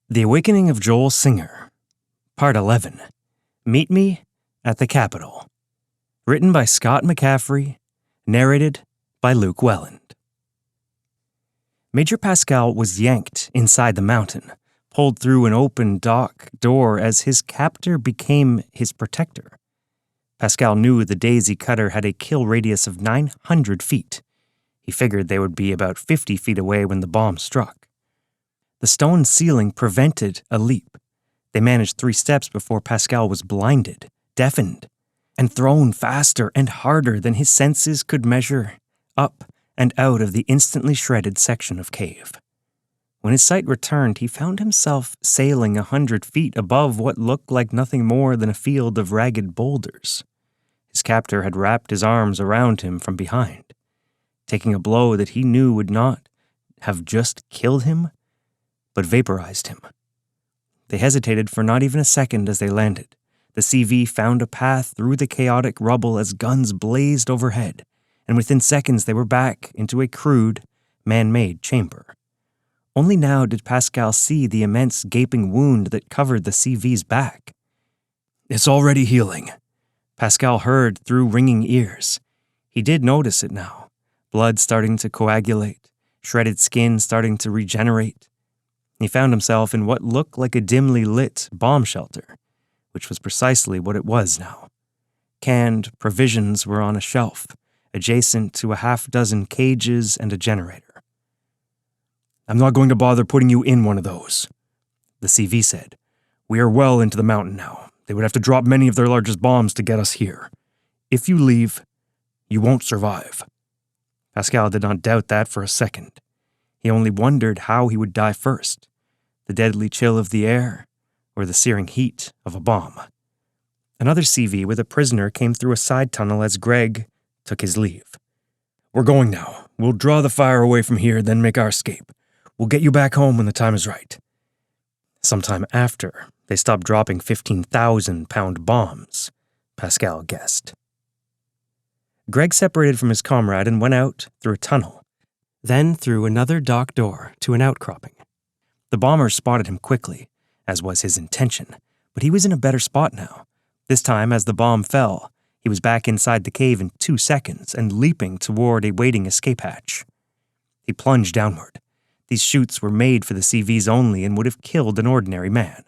The Awakening of Joel Singer, Part 11, Meet Me at the Capitol. Written by Scott McCaffrey, narrated by Luke Welland. Major Pascal was yanked inside the mountain, pulled through an open dock door as his captor became his protector. Pascal knew the Daisy Cutter had a kill radius of 900 feet. He figured they would be about 50 feet away when the bomb struck. The stone ceiling prevented a leap. They managed 3 steps before Pascal was blinded, deafened, and thrown faster and harder than his senses could measure, up and out of the instantly shredded section of cave. When his sight returned, he found himself sailing 100 feet above what looked like nothing more than a field of ragged boulders. His captor had wrapped his arms around him from behind, taking a blow that he knew would not have just killed him, but vaporized him. They hesitated for not even a second as they landed. The CV found a path through the chaotic rubble as guns blazed overhead, and within seconds they were back into a crude, man-made chamber. Only now did Pascal see the immense gaping wound that covered the CV's back. "It's already healing," Pascal heard through ringing ears. He did notice it now. Blood starting to coagulate, shredded skin starting to regenerate. He found himself in what looked like a dimly lit bomb shelter, which was precisely what it was now. Canned provisions were on a shelf, adjacent to a half-dozen cages and a generator. "I'm not going to bother putting you in one of those," the CV said. "We are well into the mountain now. They would have to drop many of their largest bombs to get us here. If you leave, you won't survive." Pascal did not doubt that for a second. He only wondered how he would die first, the deadly chill of the air or the searing heat of a bomb. Another CV with a prisoner came through a side tunnel as Greg took his leave. "We're going now. We'll draw the fire away from here, then make our escape. We'll get you back home when the time is right." Sometime after, they stopped dropping 15,000-pound bombs, Pascal guessed. Greg separated from his comrade and went out through a tunnel, then through another dock door to an outcropping. The bombers spotted him quickly, as was his intention, but he was in a better spot now. This time, as the bomb fell, he was back inside the cave in 2 seconds and leaping toward a waiting escape hatch. He plunged downward. These chutes were made for the CVs only and would have killed an ordinary man.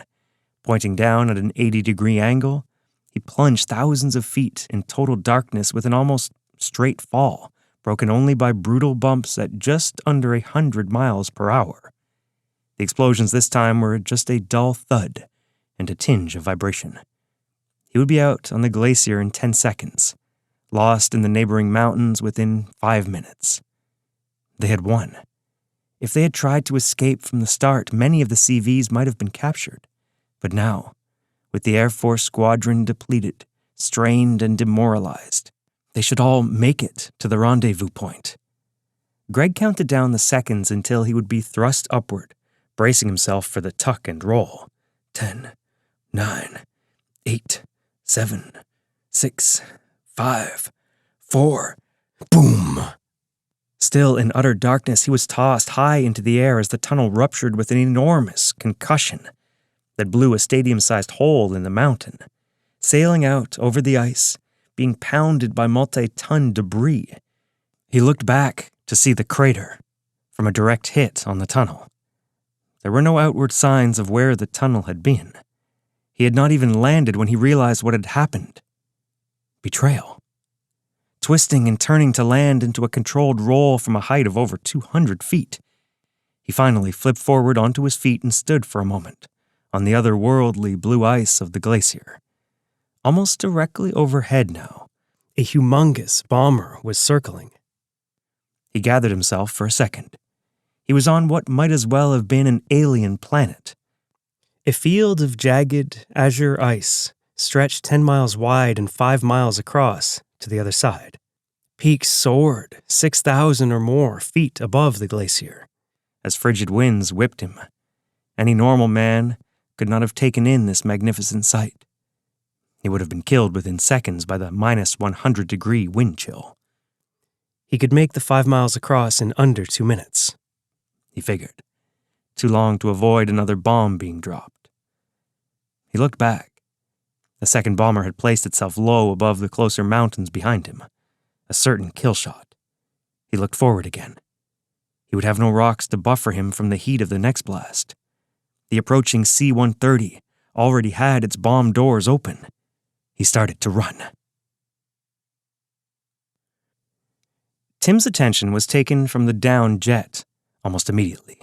Pointing down at an 80-degree angle, he plunged thousands of feet in total darkness with an almost straight fall, broken only by brutal bumps at just under 100 miles per hour. The explosions this time were just a dull thud and a tinge of vibration. He would be out on the glacier in 10 seconds, lost in the neighboring mountains within 5 minutes. They had won. If they had tried to escape from the start, many of the CVs might have been captured. But now, with the Air Force squadron depleted, strained and demoralized, they should all make it to the rendezvous point. Greg counted down the seconds until he would be thrust upward, bracing himself for the tuck and roll. 10, 9, 8, 7, 6, 5, 4, boom! Still in utter darkness, he was tossed high into the air as the tunnel ruptured with an enormous concussion that blew a stadium-sized hole in the mountain, sailing out over the ice, being pounded by multi-ton debris. He looked back to see the crater from a direct hit on the tunnel. There were no outward signs of where the tunnel had been. He had not even landed when he realized what had happened. Betrayal. Twisting and turning to land into a controlled roll from a height of over 200 feet. He finally flipped forward onto his feet and stood for a moment on the otherworldly blue ice of the glacier. Almost directly overhead now, a humongous bomber was circling. He gathered himself for a second. He was on what might as well have been an alien planet. A field of jagged, azure ice stretched 10 miles wide and 5 miles across to the other side. Peaks soared 6,000 or more feet above the glacier, as frigid winds whipped him. Any normal man could not have taken in this magnificent sight. He would have been killed within seconds by the minus 100-degree wind chill. He could make the 5 miles across in under 2 minutes, he figured. too long to avoid another bomb being dropped. He looked back. The second bomber had placed itself low above the closer mountains behind him, a certain kill shot. He looked forward again. He would have no rocks to buffer him from the heat of the next blast. The approaching C-130 already had its bomb doors open. He started to run. Tim's attention was taken from the downed jet almost immediately.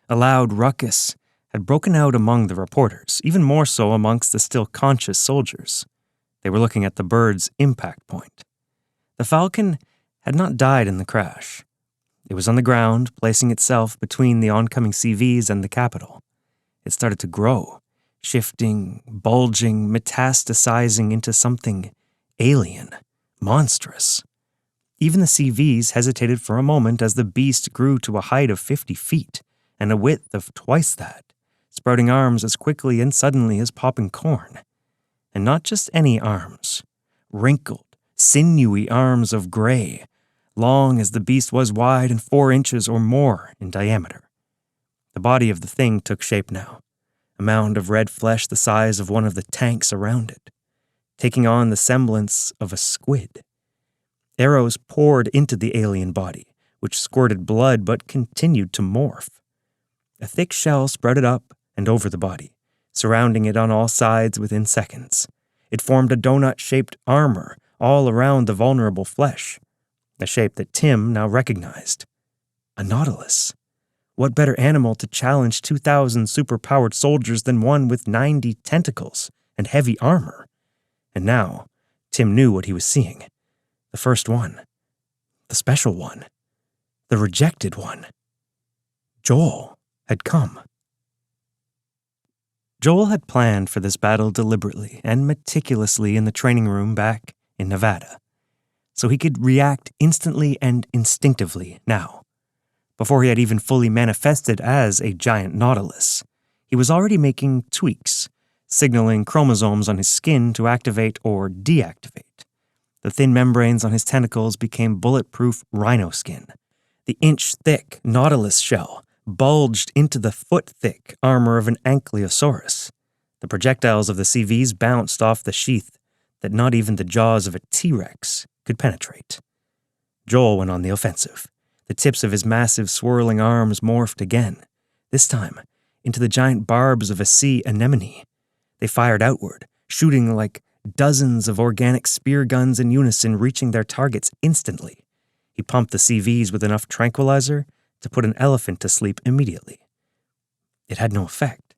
A loud ruckus had broken out among the reporters, even more so amongst the still conscious soldiers. They were looking at the bird's impact point. The Falcon had not died in the crash. It was on the ground, placing itself between the oncoming CVs and the Capitol. It started to grow, shifting, bulging, metastasizing into something alien, monstrous. Even the CVs hesitated for a moment as the beast grew to a height of 50 feet and a width of twice that, sprouting arms as quickly and suddenly as popping corn. And not just any arms. Wrinkled, sinewy arms of gray, long as the beast was wide and 4 inches or more in diameter. The body of the thing took shape now, a mound of red flesh the size of one of the tanks around it, taking on the semblance of a squid. Arrows poured into the alien body, which squirted blood but continued to morph. A thick shell sprouted up and over the body, surrounding it on all sides within seconds. It formed a donut-shaped armor all around the vulnerable flesh, a shape that Tim now recognized. A nautilus. What better animal to challenge 2,000 superpowered soldiers than one with 90 tentacles and heavy armor? And now, Tim knew what he was seeing. The first one. The special one. The rejected one. Joel had come. Joel had planned for this battle deliberately and meticulously in the training room back in Nevada, so he could react instantly and instinctively now. Before he had even fully manifested as a giant nautilus, he was already making tweaks, signaling chromosomes on his skin to activate or deactivate. The thin membranes on his tentacles became bulletproof rhino skin. The inch-thick nautilus shell bulged into the foot-thick armor of an ankylosaurus. The projectiles of the CVs bounced off the sheath that not even the jaws of a T-Rex could penetrate. Joel went on the offensive. The tips of his massive swirling arms morphed again, this time into the giant barbs of a sea anemone. They fired outward, shooting like dozens of organic spear guns in unison, reaching their targets instantly. He pumped the CVs with enough tranquilizer to put an elephant to sleep immediately. It had no effect.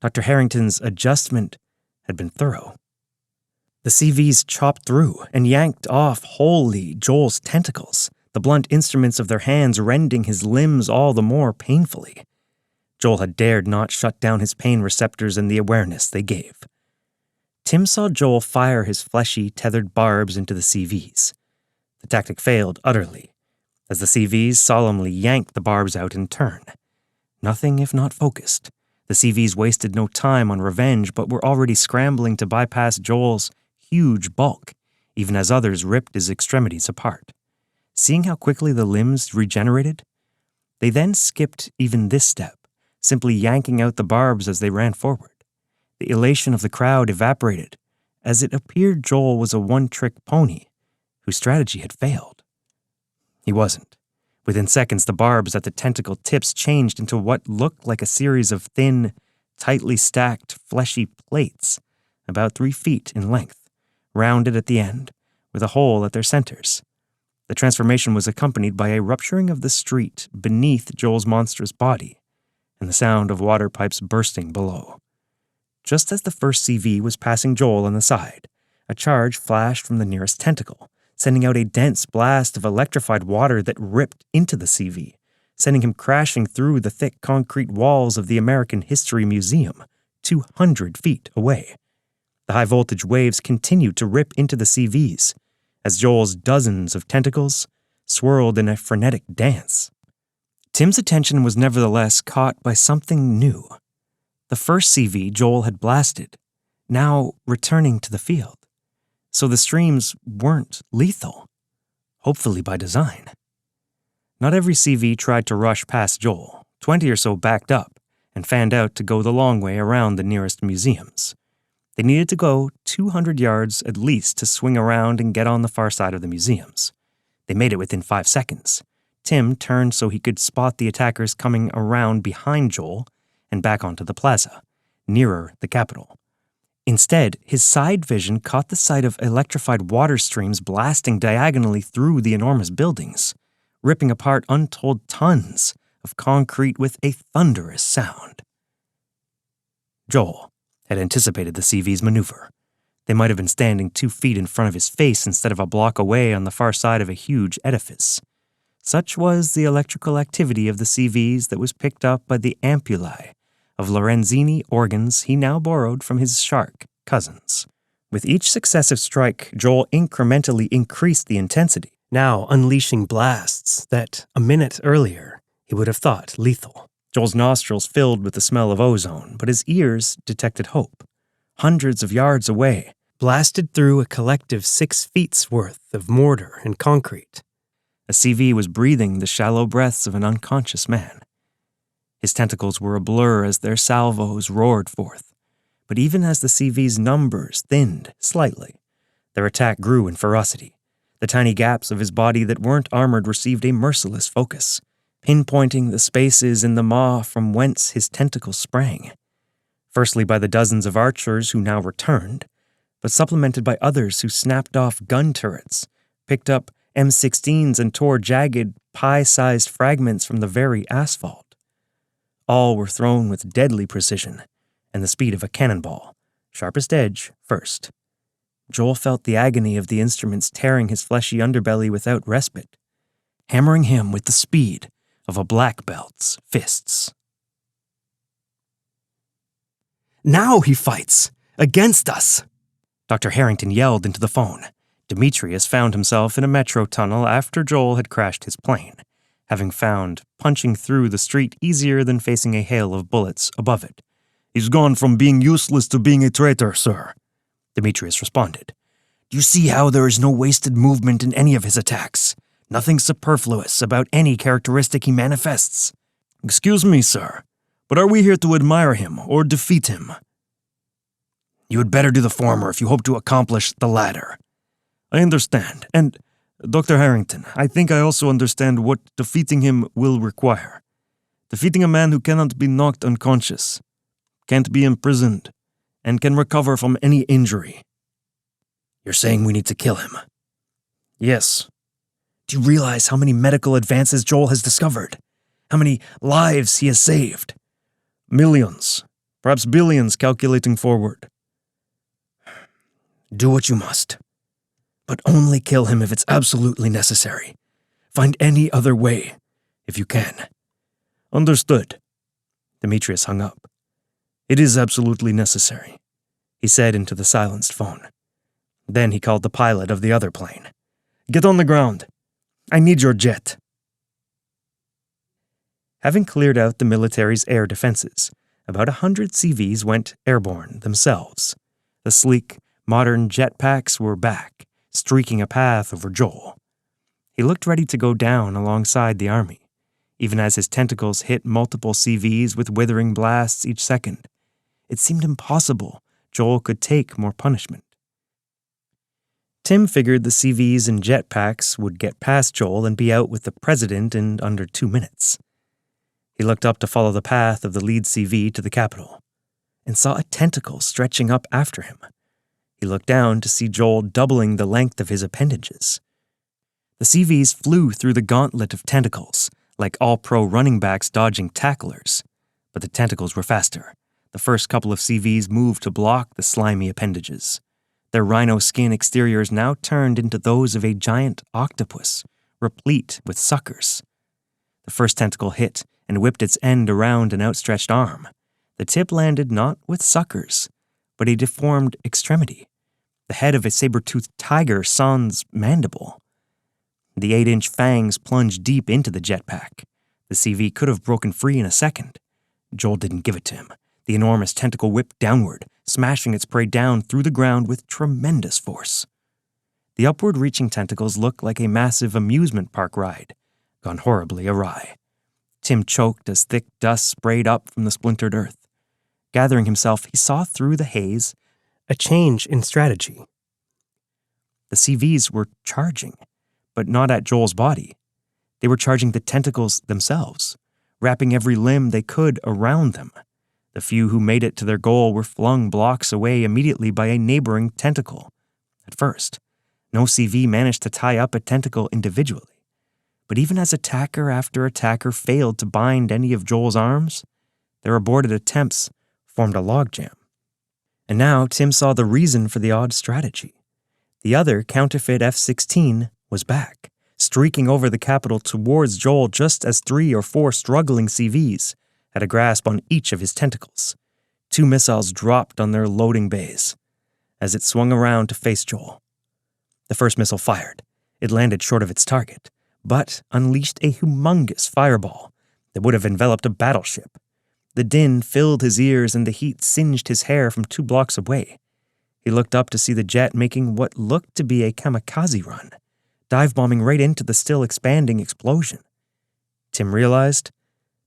Dr. Harrington's adjustment had been thorough. The CVs chopped through and yanked off wholly Joel's tentacles, the blunt instruments of their hands rending his limbs all the more painfully. Joel had dared not shut down his pain receptors and the awareness they gave. Tim saw Joel fire his fleshy, tethered barbs into the CVs. The tactic failed utterly, as the CVs solemnly yanked the barbs out in turn. Nothing if not focused. The CVs wasted no time on revenge, but were already scrambling to bypass Joel's huge bulk, even as others ripped his extremities apart. Seeing how quickly the limbs regenerated, they then skipped even this step, simply yanking out the barbs as they ran forward. The elation of the crowd evaporated, as it appeared Joel was a one-trick pony whose strategy had failed. He wasn't. Within seconds, the barbs at the tentacle tips changed into what looked like a series of thin, tightly stacked, fleshy plates, about 3 feet in length, rounded at the end, with a hole at their centers. The transformation was accompanied by a rupturing of the street beneath Joel's monstrous body, and the sound of water pipes bursting below. Just as the first CV was passing Joel on the side, a charge flashed from the nearest tentacle, sending out a dense blast of electrified water that ripped into the CV, sending him crashing through the thick concrete walls of the American History Museum, 200 feet away. The high-voltage waves continued to rip into the CVs, as Joel's dozens of tentacles swirled in a frenetic dance. Tim's attention was nevertheless caught by something new. The first CV Joel had blasted, now returning to the field. So the streams weren't lethal, hopefully by design. Not every CV tried to rush past Joel. 20 or so backed up, and fanned out to go the long way around the nearest museums. They needed to go 200 yards at least to swing around and get on the far side of the museums. They made it within 5 seconds. Tim turned so he could spot the attackers coming around behind Joel and back onto the plaza, nearer the Capitol. Instead, his side vision caught the sight of electrified water streams blasting diagonally through the enormous buildings, ripping apart untold tons of concrete with a thunderous sound. Joel had anticipated the CV's maneuver. They might have been standing 2 feet in front of his face instead of a block away on the far side of a huge edifice. Such was the electrical activity of the CVs that was picked up by the ampullae of Lorenzini organs he now borrowed from his shark cousins. With each successive strike, Joel incrementally increased the intensity, now unleashing blasts that, a minute earlier, he would have thought lethal. Joel's nostrils filled with the smell of ozone, but his ears detected hope. Hundreds of yards away, blasted through a collective 6 feet's worth of mortar and concrete. A CV was breathing the shallow breaths of an unconscious man. His tentacles were a blur as their salvos roared forth, but even as the CV's numbers thinned slightly, their attack grew in ferocity. The tiny gaps of his body that weren't armored received a merciless focus, pinpointing the spaces in the maw from whence his tentacles sprang. Firstly by the dozens of archers who now returned, but supplemented by others who snapped off gun turrets, picked up M16s and tore jagged, pie-sized fragments from the very asphalt. All were thrown with deadly precision and the speed of a cannonball, sharpest edge first. Joel felt the agony of the instruments tearing his fleshy underbelly without respite, hammering him with the speed of a black belt's fists. "Now he fights! Against us!" Dr. Harrington yelled into the phone. Demetrius found himself in a metro tunnel after Joel had crashed his plane, having found punching through the street easier than facing a hail of bullets above it. "He's gone from being useless to being a traitor, sir," Demetrius responded. "Do you see how there is no wasted movement in any of his attacks? Nothing superfluous about any characteristic he manifests." "Excuse me, sir, but are we here to admire him or defeat him?" "You had better do the former if you hope to accomplish the latter." "I understand, and, Dr. Harrington, I think I also understand what defeating him will require. Defeating a man who cannot be knocked unconscious, can't be imprisoned, and can recover from any injury." "You're saying we need to kill him?" "Yes." "Do you realize how many medical advances Joel has discovered? How many lives he has saved?" "Millions, perhaps billions calculating forward." "Do what you must. But only kill him if it's absolutely necessary. Find any other way, if you can." "Understood." Demetrius hung up. "It is absolutely necessary," he said into the silenced phone. Then he called the pilot of the other plane. "Get on the ground. I need your jet." Having cleared out the military's air defenses, about 100 CVs went airborne themselves. The sleek, modern jetpacks were back, streaking a path over Joel. He looked ready to go down alongside the army, even as his tentacles hit multiple CVs with withering blasts each second. It seemed impossible Joel could take more punishment. Tim figured the CVs and jetpacks would get past Joel and be out with the president in under 2 minutes. He looked up to follow the path of the lead CV to the Capitol, and saw a tentacle stretching up after him. He looked down to see Joel doubling the length of his appendages. The CVs flew through the gauntlet of tentacles, like all-pro running backs dodging tacklers. But the tentacles were faster. The first couple of CVs moved to block the slimy appendages. Their rhino skin exteriors now turned into those of a giant octopus, replete with suckers. The first tentacle hit and whipped its end around an outstretched arm. The tip landed not with suckers, but a deformed extremity, the head of a saber-toothed tiger sans mandible. The 8-inch fangs plunged deep into the jetpack. The CV could have broken free in a second. Joel didn't give it to him. The enormous tentacle whipped downward, smashing its prey down through the ground with tremendous force. The upward-reaching tentacles looked like a massive amusement park ride, gone horribly awry. Tim choked as thick dust sprayed up from the splintered earth. Gathering himself, he saw through the haze a change in strategy. The CVs were charging, but not at Joel's body. They were charging the tentacles themselves, wrapping every limb they could around them. The few who made it to their goal were flung blocks away immediately by a neighboring tentacle. At first, no CV managed to tie up a tentacle individually. But even as attacker after attacker failed to bind any of Joel's arms, their aborted attempts formed a logjam. And now Tim saw the reason for the odd strategy. The other counterfeit F-16 was back, streaking over the Capitol towards Joel just as 3 or 4 struggling CVs had a grasp on each of his tentacles. 2 missiles dropped on their loading bays as it swung around to face Joel. The first missile fired. It landed short of its target, but unleashed a humongous fireball that would have enveloped a battleship. The din filled his ears and the heat singed his hair from 2 blocks away. He looked up to see the jet making what looked to be a kamikaze run, dive-bombing right into the still expanding explosion. Tim realized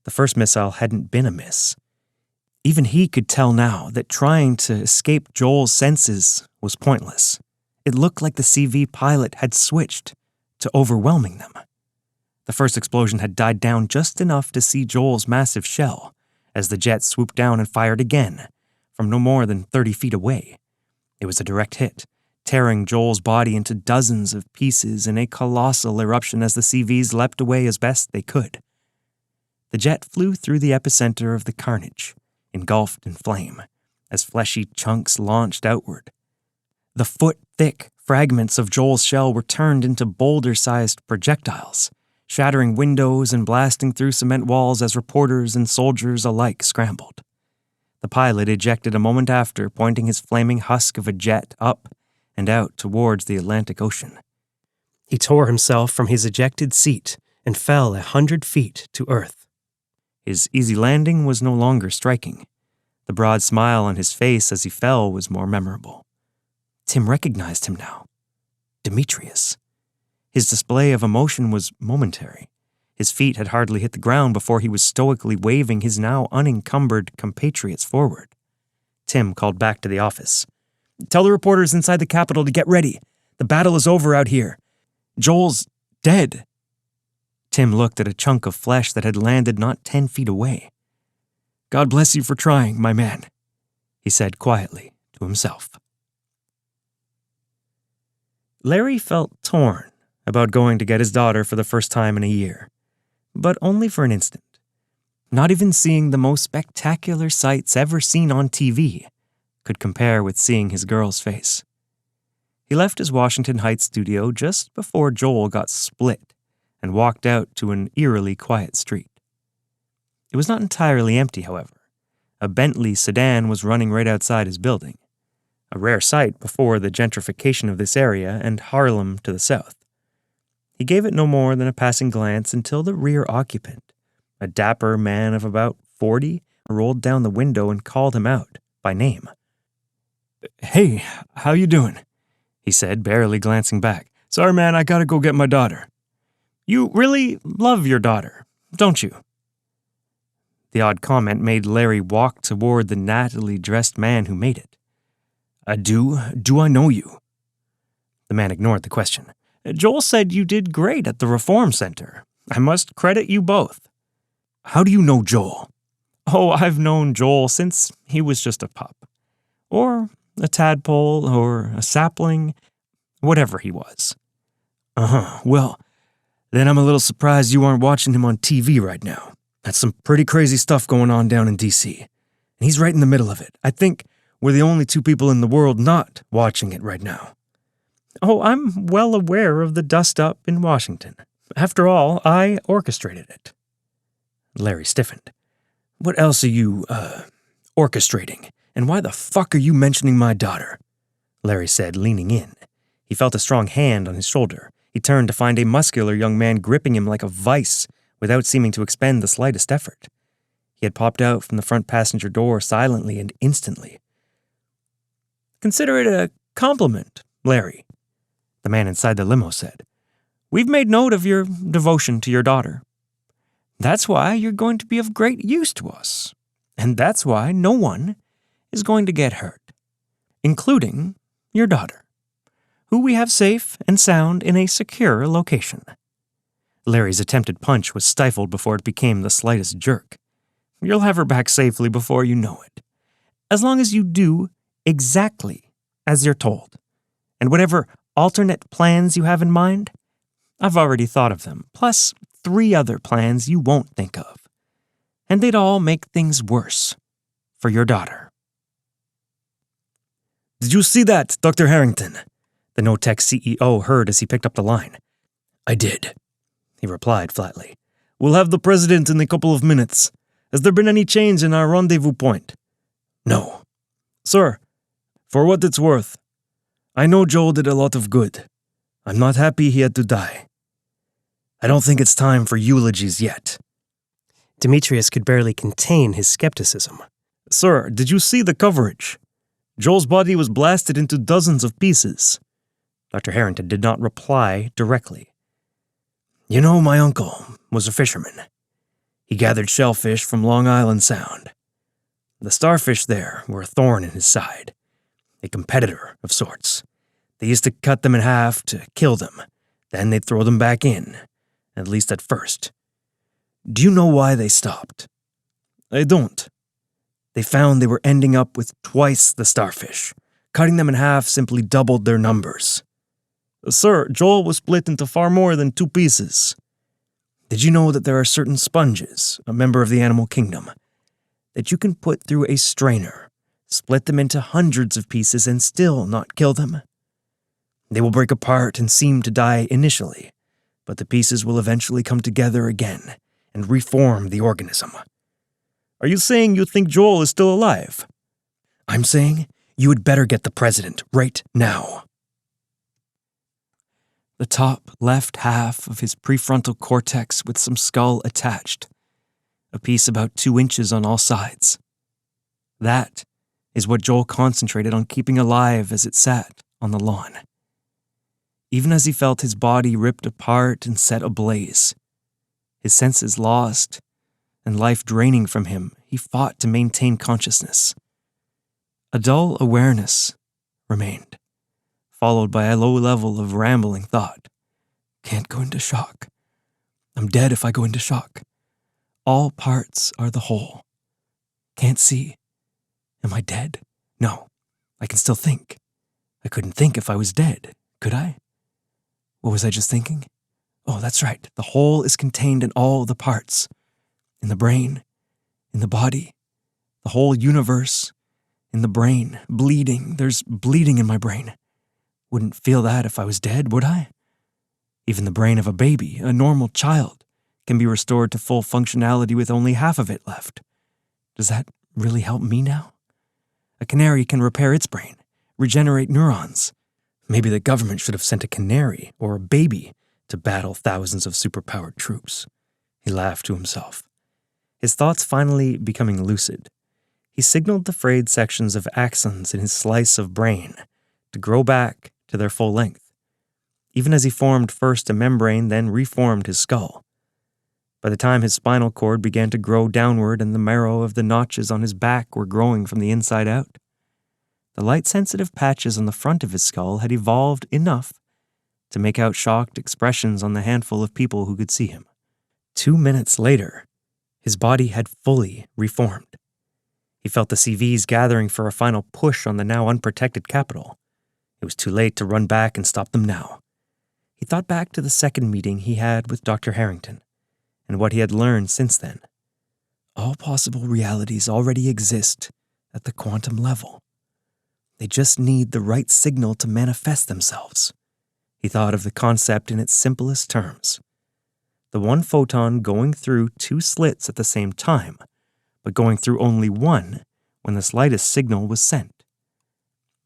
the first missile hadn't been a miss. Even he could tell now that trying to escape Joel's senses was pointless. It looked like the CV pilot had switched to overwhelming them. The first explosion had died down just enough to see Joel's massive shell as the jet swooped down and fired again from no more than 30 feet away. It was a direct hit, tearing Joel's body into dozens of pieces in a colossal eruption as the CVs leapt away as best they could. The jet flew through the epicenter of the carnage, engulfed in flame, as fleshy chunks launched outward. The foot-thick fragments of Joel's shell were turned into boulder-sized projectiles, shattering windows and blasting through cement walls as reporters and soldiers alike scrambled. The pilot ejected a moment after, pointing his flaming husk of a jet up and out towards the Atlantic Ocean. He tore himself from his ejected seat and fell 100 feet to earth. His easy landing was no longer striking. The broad smile on his face as he fell was more memorable. Tim recognized him now. Demetrius. His display of emotion was momentary. His feet had hardly hit the ground before he was stoically waving his now unencumbered compatriots forward. Tim called back to the office. "Tell the reporters inside the Capitol to get ready. The battle is over out here. Joel's dead." Tim looked at a chunk of flesh that had landed not 10 feet away. "God bless you for trying, my man," he said quietly to himself. Larry felt torn about going to get his daughter for the first time in a year, but only for an instant. Not even seeing the most spectacular sights ever seen on TV could compare with seeing his girl's face. He left his Washington Heights studio just before Joel got split and walked out to an eerily quiet street. It was not entirely empty, however. A Bentley sedan was running right outside his building, a rare sight before the gentrification of this area and Harlem to the south. He gave it no more than a passing glance until the rear occupant, a dapper man of about 40, rolled down the window and called him out by name. "Hey, how you doing?" he said, barely glancing back. "Sorry, man, I gotta go get my daughter." "You really love your daughter, don't you?" The odd comment made Larry walk toward the nattily dressed man who made it. "I do. Do I know you?" The man ignored the question. "Joel said you did great at the Reform Center. I must credit you both." "How do you know Joel?" "Oh, I've known Joel since he was just a pup. Or a tadpole, or a sapling, whatever he was." "Uh-huh. Well, then I'm a little surprised you aren't watching him on TV right now. That's some pretty crazy stuff going on down in D.C. And he's right in the middle of it. I think we're the only 2 people in the world not watching it right now." "Oh, I'm well aware of the dust-up in Washington. After all, I orchestrated it." Larry stiffened. "What else are you, orchestrating? And why the fuck are you mentioning my daughter?" Larry said, leaning in. He felt a strong hand on his shoulder. He turned to find a muscular young man gripping him like a vice without seeming to expend the slightest effort. He had popped out from the front passenger door silently and instantly. "Consider it a compliment, Larry," the man inside the limo said. "We've made note of your devotion to your daughter." That's why you're going to be of great use to us. And that's why no one is going to get hurt, including your daughter, who we have safe and sound in a secure location." Larry's attempted punch was stifled before it became the slightest jerk. "You'll have her back safely before you know it, as long as you do exactly as you're told. And whatever alternate plans you have in mind, I've already thought of them, plus 3 other plans you won't think of. And they'd all make things worse for your daughter." "Did you see that, Dr. Harrington?" the Gnotech CEO heard as he picked up the line. "I did," he replied flatly. "We'll have the president in a couple of minutes. Has there been any change in our rendezvous point?" "No." "Sir, for what it's worth, I know Joel did a lot of good. I'm not happy he had to die. I don't think it's time for eulogies yet." Demetrius could barely contain his skepticism. "Sir, did you see the coverage? Joel's body was blasted into dozens of pieces." Dr. Harrington did not reply directly. "You know, my uncle was a fisherman. He gathered shellfish from Long Island Sound. The starfish there were a thorn in his side, a competitor of sorts. They used to cut them in half to kill them, then they'd throw them back in, at least at first. Do you know why they stopped?" "I don't." "They found they were ending up with twice the starfish. Cutting them in half simply doubled their numbers." "Sir, Joel was split into far more than 2 pieces." "Did you know that there are certain sponges, a member of the animal kingdom, that you can put through a strainer, split them into hundreds of pieces and still not kill them? They will break apart and seem to die initially, but the pieces will eventually come together again and reform the organism." "Are you saying you think Joel is still alive?" "I'm saying you had better get the president right now." The top left half of his prefrontal cortex with some skull attached, a piece about 2 inches on all sides. That is what Joel concentrated on keeping alive as it sat on the lawn. Even as he felt his body ripped apart and set ablaze, his senses lost and life draining from him, he fought to maintain consciousness. A dull awareness remained, followed by a low level of rambling thought. "Can't go into shock. I'm dead if I go into shock. All parts are the whole. Can't see. Am I dead? No, I can still think. I couldn't think if I was dead, could I? What was I just thinking? Oh, that's right. The whole is contained in all the parts. In the brain, in the body, the whole universe, in the brain, bleeding. There's bleeding in my brain. Wouldn't feel that if I was dead, would I? Even the brain of a baby, a normal child, can be restored to full functionality with only half of it left. Does that really help me now? A canary can repair its brain, regenerate neurons. Maybe the government should have sent a canary or a baby to battle thousands of superpowered troops. He laughed to himself. His thoughts finally becoming lucid, he signaled the frayed sections of axons in his slice of brain to grow back to their full length, even as he formed first a membrane, then reformed his skull. By the time his spinal cord began to grow downward and the marrow of the notches on his back were growing from the inside out, the light-sensitive patches on the front of his skull had evolved enough to make out shocked expressions on the handful of people who could see him. 2 minutes later, his body had fully reformed. He felt the CVs gathering for a final push on the now unprotected capital. It was too late to run back and stop them now. He thought back to the second meeting he had with Dr. Harrington, and what he had learned since then. All possible realities already exist at the quantum level. They just need the right signal to manifest themselves. He thought of the concept in its simplest terms. The one photon going through 2 slits at the same time, but going through only one when the slightest signal was sent.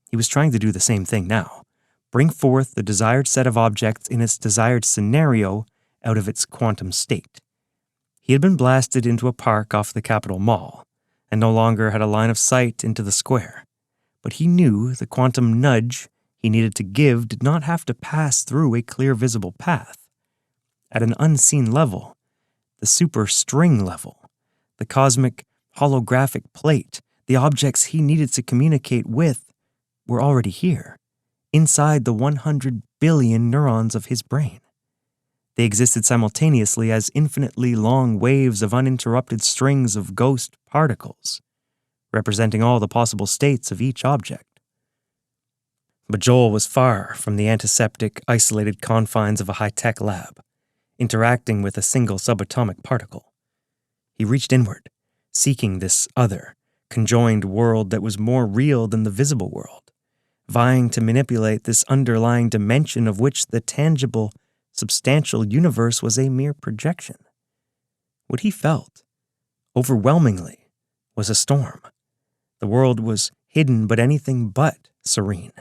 He was trying to do the same thing now, bring forth the desired set of objects in its desired scenario out of its quantum state. He had been blasted into a park off the Capitol Mall, and no longer had a line of sight into the square. But he knew the quantum nudge he needed to give did not have to pass through a clear visible path. At an unseen level, the super string level, the cosmic holographic plate, the objects he needed to communicate with were already here, inside the 100 billion neurons of his brain. They existed simultaneously as infinitely long waves of uninterrupted strings of ghost particles, representing all the possible states of each object. But Joel was far from the antiseptic, isolated confines of a high-tech lab, interacting with a single subatomic particle. He reached inward, seeking this other, conjoined world that was more real than the visible world, vying to manipulate this underlying dimension of which the tangible, substantial universe was a mere projection. What he felt, overwhelmingly, was a storm. The world was hidden but anything but serene.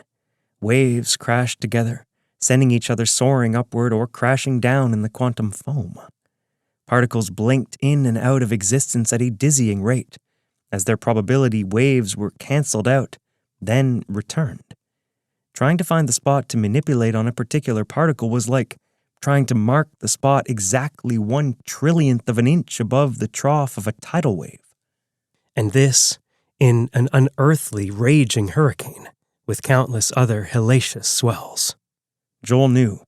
Waves crashed together, sending each other soaring upward or crashing down in the quantum foam. Particles blinked in and out of existence at a dizzying rate, as their probability waves were cancelled out, then returned. Trying to find the spot to manipulate on a particular particle was like trying to mark the spot exactly 1/trillionth of an inch above the trough of a tidal wave. And this in an unearthly, raging hurricane, with countless other hellacious swells. Joel knew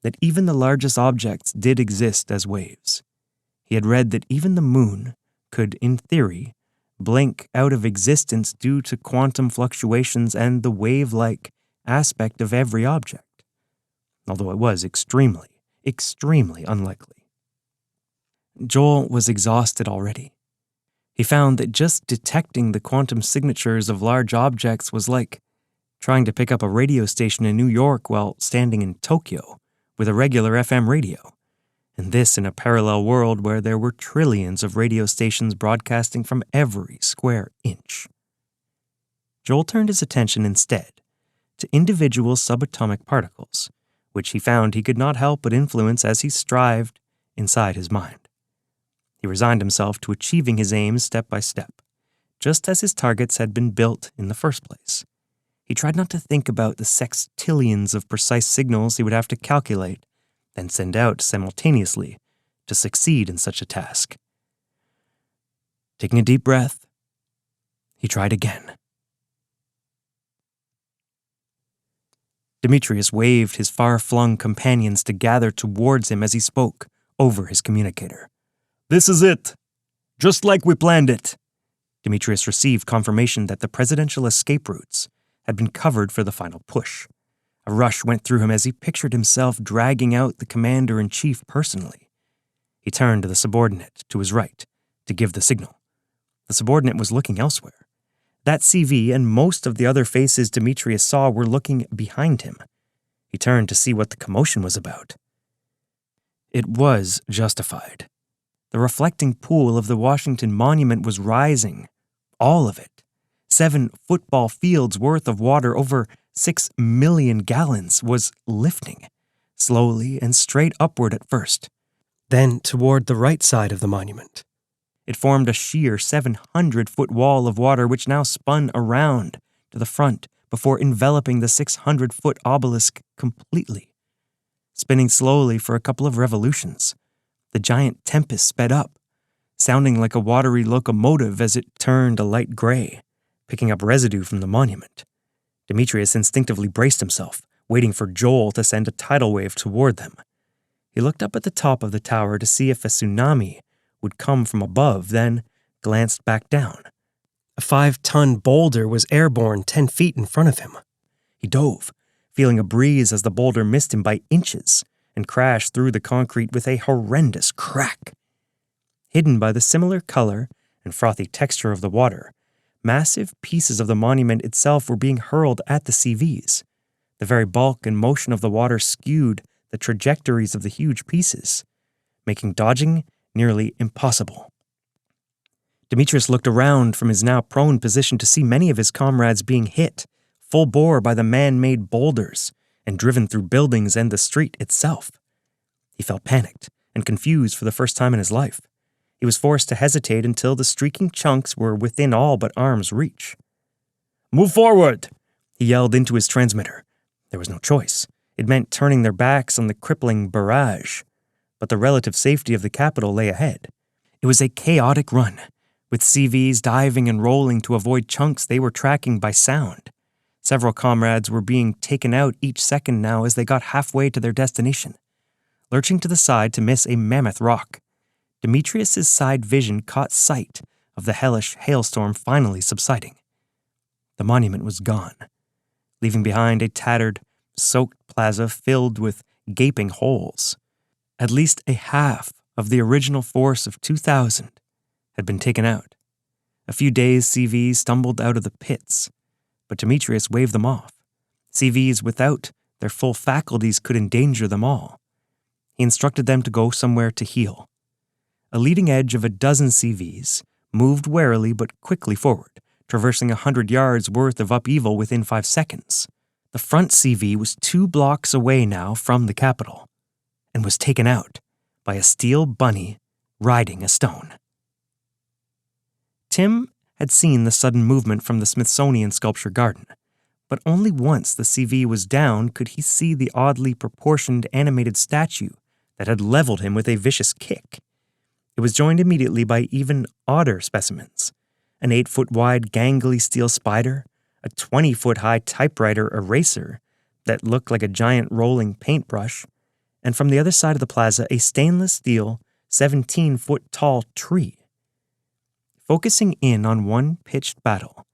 that even the largest objects did exist as waves. He had read that even the moon could, in theory, blink out of existence due to quantum fluctuations and the wave-like aspect of every object, although it was extremely, extremely unlikely. Joel was exhausted already. He found that just detecting the quantum signatures of large objects was like trying to pick up a radio station in New York while standing in Tokyo with a regular FM radio, and this in a parallel world where there were trillions of radio stations broadcasting from every square inch. Joel turned his attention instead to individual subatomic particles, which he found he could not help but influence as he strived inside his mind. He resigned himself to achieving his aims step by step, just as his targets had been built in the first place. He tried not to think about the sextillions of precise signals he would have to calculate and send out simultaneously to succeed in such a task. Taking a deep breath, he tried again. Demetrius waved his far-flung companions to gather towards him as he spoke over his communicator. "This is it. Just like we planned it." Demetrius received confirmation that the presidential escape routes had been covered for the final push. A rush went through him as he pictured himself dragging out the commander-in-chief personally. He turned to the subordinate to his right to give the signal. The subordinate was looking elsewhere. That CV and most of the other faces Demetrius saw were looking behind him. He turned to see what the commotion was about. It was justified. The reflecting pool of the Washington Monument was rising. All of it. 7 football fields worth of water, over 6 million gallons, was lifting, slowly and straight upward at first, then toward the right side of the monument. It formed a sheer 700-foot wall of water which now spun around to the front before enveloping the 600-foot obelisk completely. Spinning slowly for a couple of revolutions, the giant tempest sped up, sounding like a watery locomotive as it turned a light gray, picking up residue from the monument. Demetrius instinctively braced himself, waiting for Joel to send a tidal wave toward them. He looked up at the top of the tower to see if a tsunami would come from above, then glanced back down. A 5-ton boulder was airborne 10 feet in front of him. He dove, feeling a breeze as the boulder missed him by inches and crashed through the concrete with a horrendous crack. Hidden by the similar color and frothy texture of the water, massive pieces of the monument itself were being hurled at the CVs. The very bulk and motion of the water skewed the trajectories of the huge pieces, making dodging nearly impossible. Demetrius looked around from his now prone position to see many of his comrades being hit, full bore by the man-made boulders, and driven through buildings and the street itself. He felt panicked and confused for the first time in his life. He was forced to hesitate until the streaking chunks were within all but arm's reach. "Move forward!" he yelled into his transmitter. There was no choice. It meant turning their backs on the crippling barrage. but the relative safety of the capital lay ahead. It was a chaotic run, with CVs diving and rolling to avoid chunks they were tracking by sound. Several comrades were being taken out each second now as they got halfway to their destination. Lurching to the side to miss a mammoth rock, Demetrius's side vision caught sight of the hellish hailstorm finally subsiding. The monument was gone, leaving behind a tattered, soaked plaza filled with gaping holes. At least a half of the original force of 2,000 had been taken out. A few dazed CVs stumbled out of the pits, but Demetrius waved them off. CVs without their full faculties could endanger them all. He instructed them to go somewhere to heal. A leading edge of a dozen CVs moved warily but quickly forward, traversing 100 yards worth of upheaval within 5 seconds. The front CV was 2 blocks away now from the capital, and was taken out by a steel bunny riding a stone. Tim had seen the sudden movement from the Smithsonian Sculpture Garden, but only once the CV was down could he see the oddly proportioned animated statue that had leveled him with a vicious kick. It was joined immediately by even odder specimens: an 8-foot-wide gangly steel spider, a 20-foot-high typewriter eraser that looked like a giant rolling paintbrush, and from the other side of the plaza, a stainless steel, 17-foot-tall tree. Focusing in on one pitched battle,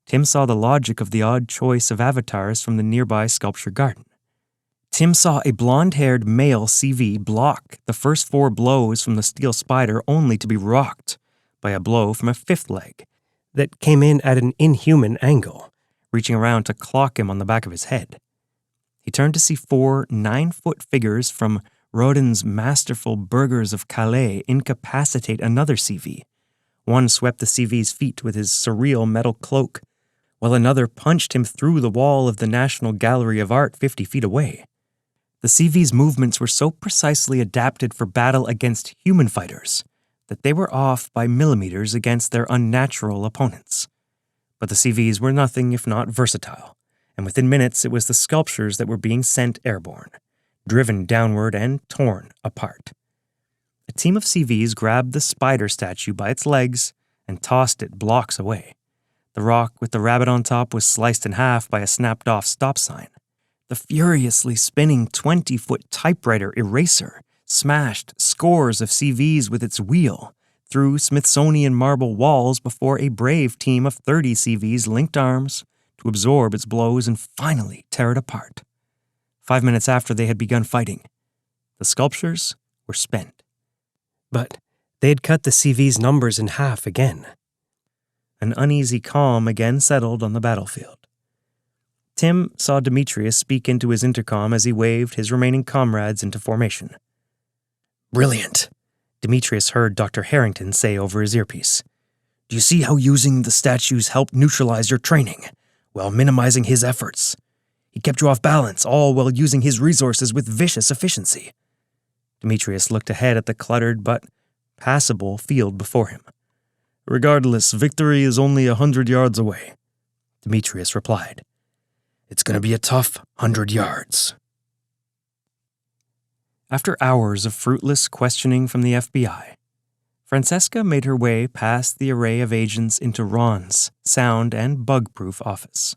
Tim saw the logic of the odd choice of avatars from the nearby sculpture garden. Tim saw a blonde-haired male CV block the first 4 blows from the steel spider, only to be rocked by a blow from a 5th leg that came in at an inhuman angle, reaching around to clock him on the back of his head. He turned to see 4 9-foot figures from Rodin's masterful Burghers of Calais incapacitate another CV. One swept the CV's feet with his surreal metal cloak, while another punched him through the wall of the National Gallery of Art 50 feet away. The CV's movements were so precisely adapted for battle against human fighters that they were off by millimeters against their unnatural opponents. But the CVs were nothing if not versatile, and within minutes it was the sculptures that were being sent airborne, driven downward and torn apart. A team of CVs grabbed the spider statue by its legs and tossed it blocks away. The rock with the rabbit on top was sliced in half by a snapped-off stop sign. The furiously spinning 20-foot typewriter eraser smashed scores of CVs with its wheel through Smithsonian marble walls before a brave team of 30 CVs linked arms to absorb its blows and finally tear it apart. 5 minutes after they had begun fighting, the sculptures were spent. But they had cut the CV's numbers in half again. An uneasy calm again settled on the battlefield. Tim saw Demetrius speak into his intercom as he waved his remaining comrades into formation. "Brilliant," Demetrius heard Dr. Harrington say over his earpiece. "Do you see how using the statues helped neutralize your training, while minimizing his efforts? He kept you off balance, all while using his resources with vicious efficiency." Demetrius looked ahead at the cluttered but passable field before him. "Regardless, victory is only 100 yards away," Demetrius replied. "It's going to be a tough 100 yards. After hours of fruitless questioning from the FBI, Francesca made her way past the array of agents into Ron's sound and bug-proof office.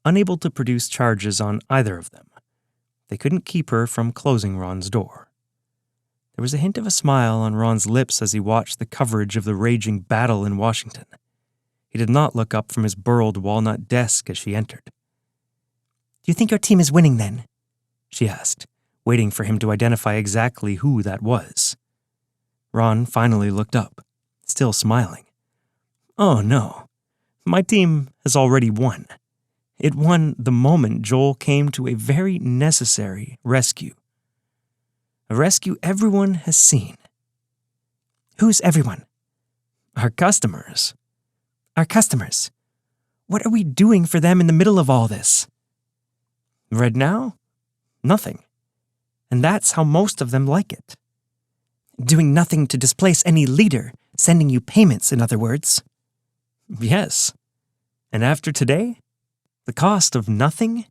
Unable to produce charges on either of them, they couldn't keep her from closing Ron's door. There was a hint of a smile on Ron's lips as he watched the coverage of the raging battle in Washington. He did not look up from his burled walnut desk as she entered. "Do you think your team is winning, then?" she asked, waiting for him to identify exactly who that was. Ron finally looked up, still smiling. "Oh, no. My team has already won. It won the moment Joel came to a very necessary rescue. A rescue everyone has seen." "Who's everyone?" "Our customers." "Our customers? What are we doing for them in the middle of all this?" "Right now, nothing. And that's how most of them like it." "Doing nothing to displace any leader, sending you payments, in other words." "Yes. And after today, the cost of nothing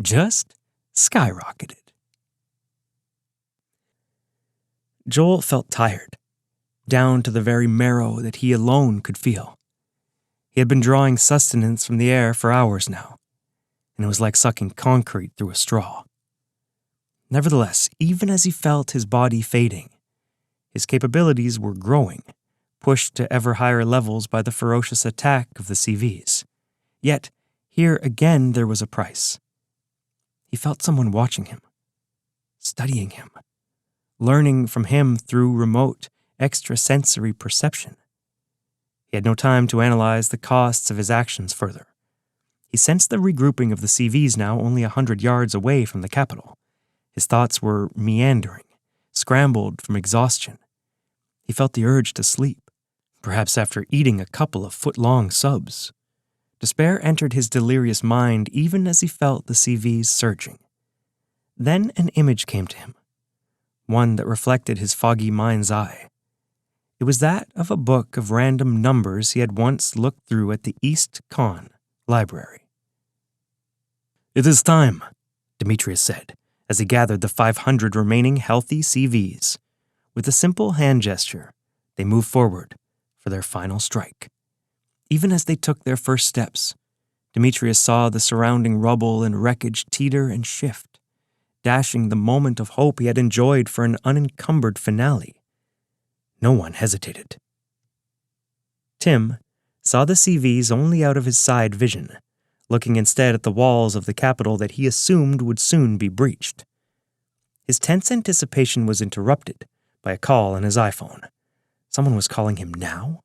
just skyrocketed." Joel felt tired, down to the very marrow that he alone could feel. He had been drawing sustenance from the air for hours now, and it was like sucking concrete through a straw. Nevertheless, even as he felt his body fading, his capabilities were growing, pushed to ever higher levels by the ferocious attack of the CVs. Yet, here again there was a price. He felt someone watching him, studying him, learning from him through remote, extrasensory perception. He had no time to analyze the costs of his actions further. He sensed the regrouping of the CVs now only 100 yards away from the capital. His thoughts were meandering, scrambled from exhaustion. He felt the urge to sleep, perhaps after eating a couple of foot-long subs. Despair entered his delirious mind even as he felt the CVs surging. Then an image came to him, one that reflected his foggy mind's eye. It was that of a book of random numbers he had once looked through at the East Con library. "It is time," Demetrius said, as he gathered the 500 remaining healthy CVs. With a simple hand gesture, they moved forward for their final strike. Even as they took their first steps, Demetrius saw the surrounding rubble and wreckage teeter and shift, dashing the moment of hope he had enjoyed for an unencumbered finale. No one hesitated. Tim saw the CVs only out of his side vision, looking instead at the walls of the capital that he assumed would soon be breached. His tense anticipation was interrupted by a call on his iPhone. Someone was calling him now?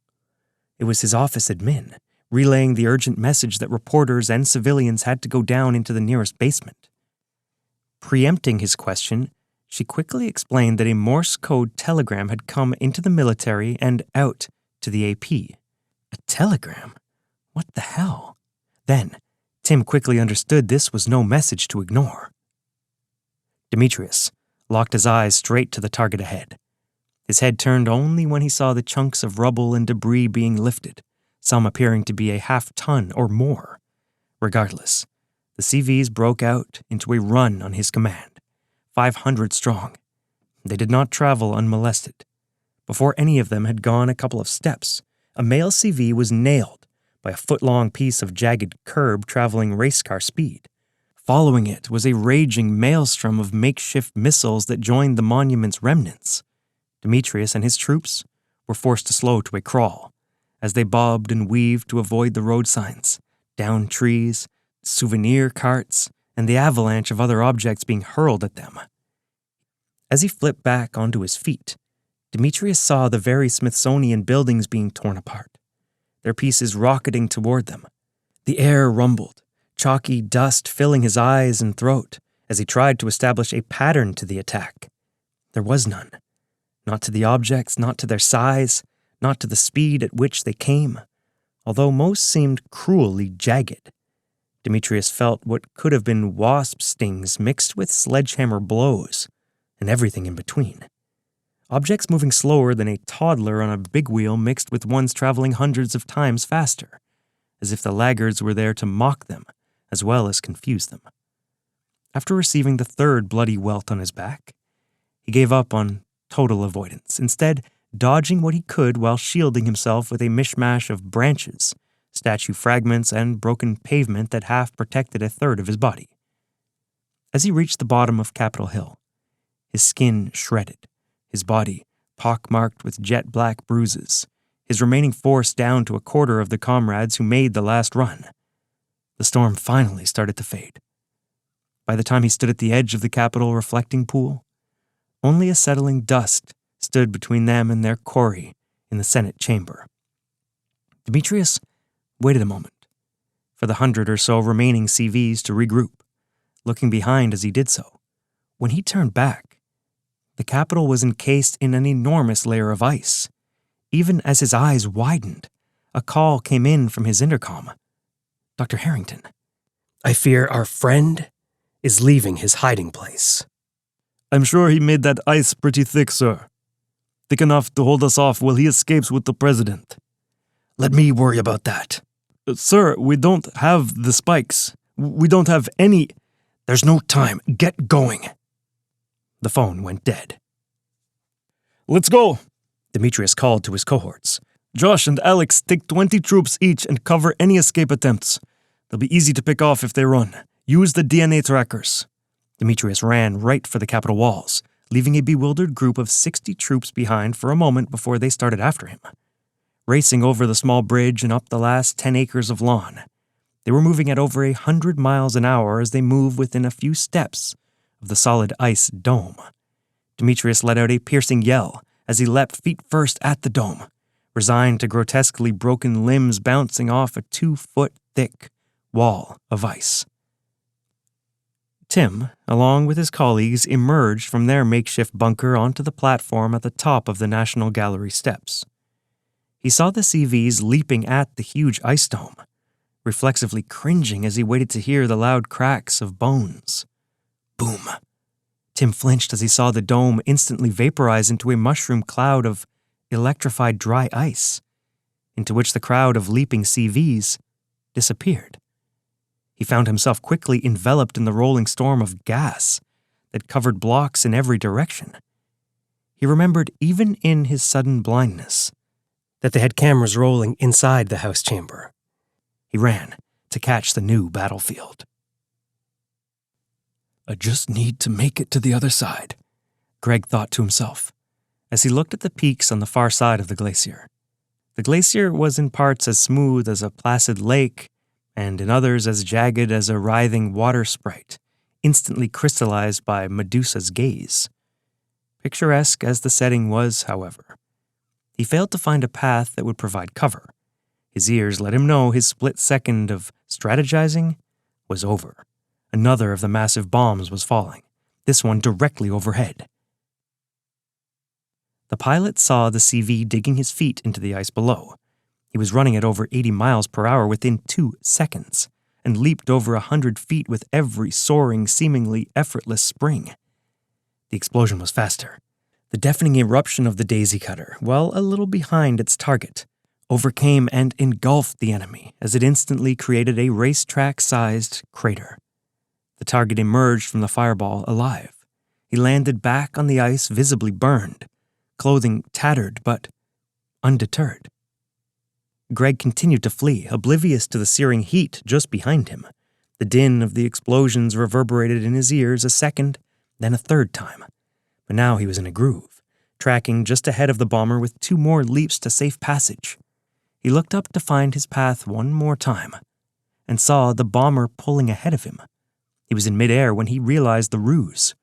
It was his office admin, relaying the urgent message that reporters and civilians had to go down into the nearest basement. Preempting his question, she quickly explained that a Morse code telegram had come into the military and out to the AP. A telegram? What the hell? Then, Tim quickly understood this was no message to ignore. Demetrius locked his eyes straight to the target ahead. His head turned only when he saw the chunks of rubble and debris being lifted, some appearing to be a half-ton or more. Regardless, the CVs broke out into a run on his command, 500 strong. They did not travel unmolested. Before any of them had gone a couple of steps, a male CV was nailed by a foot-long piece of jagged curb traveling race car speed. Following it was a raging maelstrom of makeshift missiles that joined the monument's remnants. Demetrius and his troops were forced to slow to a crawl as they bobbed and weaved to avoid the road signs, down trees, souvenir carts, and the avalanche of other objects being hurled at them. As he flipped back onto his feet, Demetrius saw the very Smithsonian buildings being torn apart, their pieces rocketing toward them. The air rumbled, chalky dust filling his eyes and throat as he tried to establish a pattern to the attack. There was none. Not to the objects, not to their size, not to the speed at which they came, although most seemed cruelly jagged. Demetrius felt what could have been wasp stings mixed with sledgehammer blows, and everything in between. Objects moving slower than a toddler on a big wheel mixed with ones traveling hundreds of times faster, as if the laggards were there to mock them, as well as confuse them. After receiving the third bloody welt on his back, he gave up on total avoidance, instead dodging what he could while shielding himself with a mishmash of branches, statue fragments, and broken pavement that half protected a third of his body. As he reached the bottom of Capitol Hill, his skin shredded, his body pockmarked with jet-black bruises, his remaining force down to a quarter of the comrades who made the last run. The storm finally started to fade. By the time he stood at the edge of the Capitol reflecting pool, only a settling dust stood between them and their quarry in the Senate chamber. Demetrius waited a moment for the 100 or so remaining CVs to regroup, looking behind as he did so. When he turned back, the Capitol was encased in an enormous layer of ice. Even as his eyes widened, a call came in from his intercom. "Dr. Harrington, I fear our friend is leaving his hiding place." "I'm sure he made that ice pretty thick, sir. Thick enough to hold us off while he escapes with the president." "Let me worry about that." "Sir, we don't have the spikes. We don't have any—" "There's no time. Get going." The phone went dead. Let's go, Demetrius called to his cohorts. Josh and Alex take 20 troops each and cover any escape attempts. They'll be easy to pick off if they run. Use the DNA trackers. Demetrius ran right for the Capitol walls, leaving a bewildered group of 60 troops behind for a moment before they started after him. Racing over the small bridge and up the last 10 acres of lawn, they were moving at over 100 miles an hour as they moved within a few steps of the solid ice dome. Demetrius let out a piercing yell as he leapt feet first at the dome, resigned to grotesquely broken limbs bouncing off a 2-foot-thick wall of ice. Tim, along with his colleagues, emerged from their makeshift bunker onto the platform at the top of the National Gallery steps. He saw the CVs leaping at the huge ice dome, reflexively cringing as he waited to hear the loud cracks of bones. Boom. Tim flinched as he saw the dome instantly vaporize into a mushroom cloud of electrified dry ice, into which the crowd of leaping CVs disappeared. He found himself quickly enveloped in the rolling storm of gas that covered blocks in every direction. He remembered, even in his sudden blindness, that they had cameras rolling inside the house chamber. He ran to catch the new battlefield. I just need to make it to the other side, Greg thought to himself, as he looked at the peaks on the far side of the glacier. The glacier was in parts as smooth as a placid lake, and in others as jagged as a writhing water sprite, instantly crystallized by Medusa's gaze. Picturesque as the setting was, however, he failed to find a path that would provide cover. His ears let him know his split second of strategizing was over. Another of the massive bombs was falling, this one directly overhead. The pilot saw the CV digging his feet into the ice below. He was running at over 80 miles per hour within 2 seconds, and leaped over 100 feet with every soaring, seemingly effortless spring. The explosion was faster. The deafening eruption of the daisy cutter, while a little behind its target, overcame and engulfed the enemy as it instantly created a racetrack-sized crater. The target emerged from the fireball alive. He landed back on the ice, visibly burned, clothing tattered but undeterred. Greg continued to flee, oblivious to the searing heat just behind him. The din of the explosions reverberated in his ears a second, then a third time. But now he was in a groove, tracking just ahead of the bomber with 2 more leaps to safe passage. He looked up to find his path one more time, and saw the bomber pulling ahead of him. He was in midair when he realized the ruse.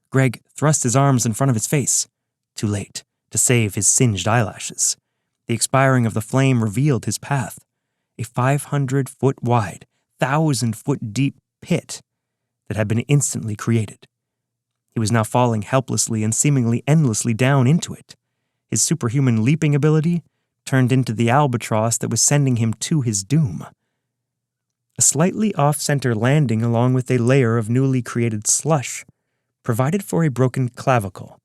Greg thrust his arms in front of his face, too late to save his singed eyelashes. The expiring of the flame revealed his path, a 500-foot wide, 1,000-foot deep pit that had been instantly created. He was now falling helplessly and seemingly endlessly down into it. His superhuman leaping ability turned into the albatross that was sending him to his doom. A slightly off-center landing along with a layer of newly created slush provided for a broken clavicle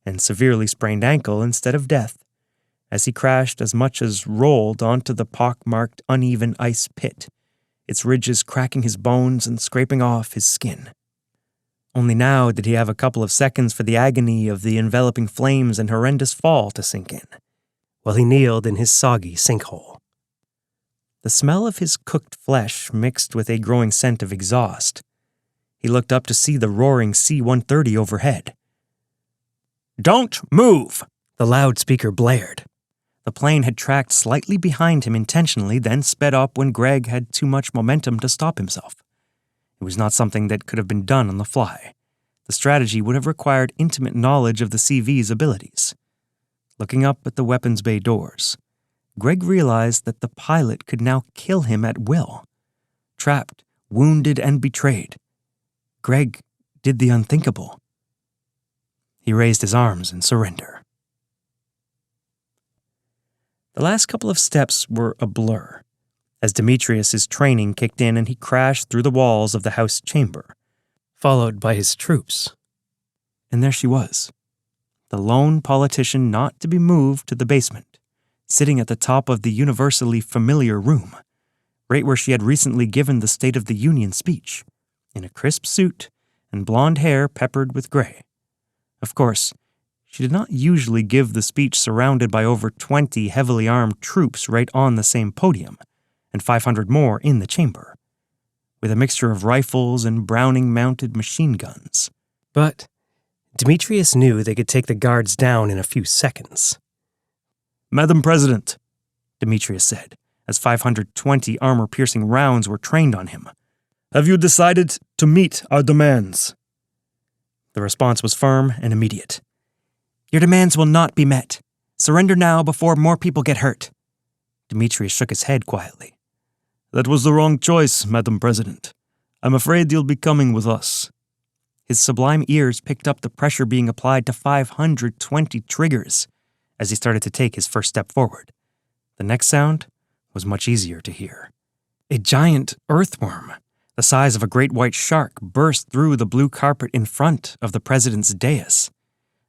and severely sprained ankle instead of death, as he crashed as much as rolled onto the pock-marked uneven ice pit, its ridges cracking his bones and scraping off his skin. Only now did he have a couple of seconds for the agony of the enveloping flames and horrendous fall to sink in, while he kneeled in his soggy sinkhole. The smell of his cooked flesh mixed with a growing scent of exhaust. He looked up to see the roaring C-130 overhead. "Don't move!" the loudspeaker blared. The plane had tracked slightly behind him intentionally, then sped up when Greg had too much momentum to stop himself. It was not something that could have been done on the fly. The strategy would have required intimate knowledge of the CV's abilities. Looking up at the weapons bay doors, Greg realized that the pilot could now kill him at will. Trapped, wounded, and betrayed, Greg did the unthinkable. He raised his arms in surrender. The last couple of steps were a blur, as Demetrius's training kicked in and he crashed through the walls of the house chamber, followed by his troops. And there she was, the lone politician not to be moved to the basement, sitting at the top of the universally familiar room, right where she had recently given the State of the Union speech, in a crisp suit and blonde hair peppered with gray. Of course, She did not usually give the speech surrounded by over 20 heavily armed troops right on the same podium, and 500 more in the chamber, with a mixture of rifles and Browning-mounted machine guns. But Demetrius knew they could take the guards down in a few seconds. "Madam President," Demetrius said, as 520 armor-piercing rounds were trained on him, "have you decided to meet our demands?" The response was firm and immediate. "Your demands will not be met. Surrender now before more people get hurt." Demetrius shook his head quietly. "That was the wrong choice, Madam President. I'm afraid you'll be coming with us." His sublime ears picked up the pressure being applied to 520 triggers as he started to take his first step forward. The next sound was much easier to hear. A giant earthworm, the size of a great white shark, burst through the blue carpet in front of the president's dais.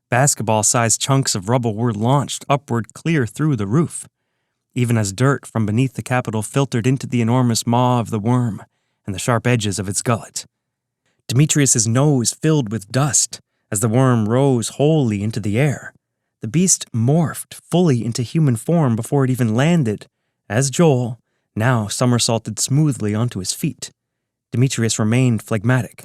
Basketball-sized chunks of rubble were launched upward clear through the roof, even as dirt from beneath the Capitol filtered into the enormous maw of the worm and the sharp edges of its gullet. Demetrius's nose filled with dust as the worm rose wholly into the air. The beast morphed fully into human form before it even landed, as Joel now somersaulted smoothly onto his feet. Demetrius remained phlegmatic.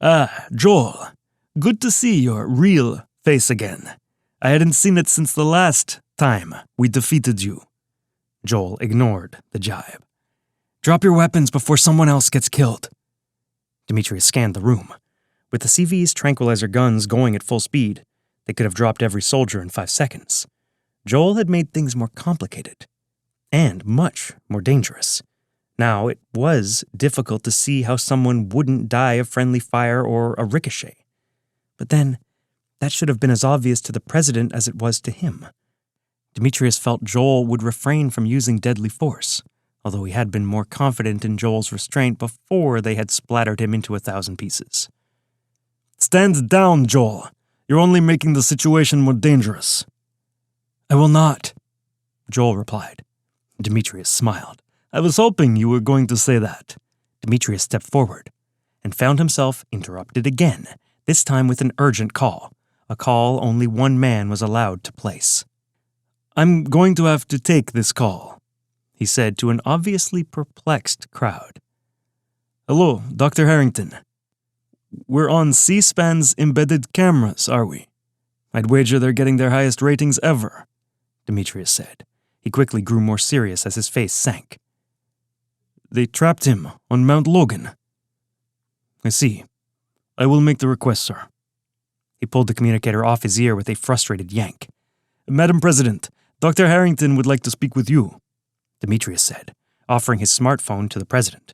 "Ah, Joel, good to see your real face again. I hadn't seen it since the last time we defeated you." Joel ignored the jibe. "Drop your weapons before someone else gets killed." Demetrius scanned the room. With the CV's tranquilizer guns going at full speed, they could have dropped every soldier in 5 seconds. Joel had made things more complicated and much more dangerous. Now, it was difficult to see how someone wouldn't die of friendly fire or a ricochet. But then, that should have been as obvious to the president as it was to him. Demetrius felt Joel would refrain from using deadly force, although he had been more confident in Joel's restraint before they had splattered him into 1,000 pieces. "Stand down, Joel. You're only making the situation more dangerous." "I will not," Joel replied. Demetrius smiled. "I was hoping you were going to say that." Demetrius stepped forward and found himself interrupted again, this time with an urgent call, a call only one man was allowed to place. "I'm going to have to take this call," he said to an obviously perplexed crowd. "Hello, Dr. Harrington. We're on C-SPAN's embedded cameras, are we? I'd wager they're getting their highest ratings ever," Demetrius said. He quickly grew more serious as his face sank. "They trapped him on Mount Logan." "I see. I will make the request, sir." He pulled the communicator off his ear with a frustrated yank. "Madam President, Dr. Harrington would like to speak with you," Demetrius said, offering his smartphone to the president.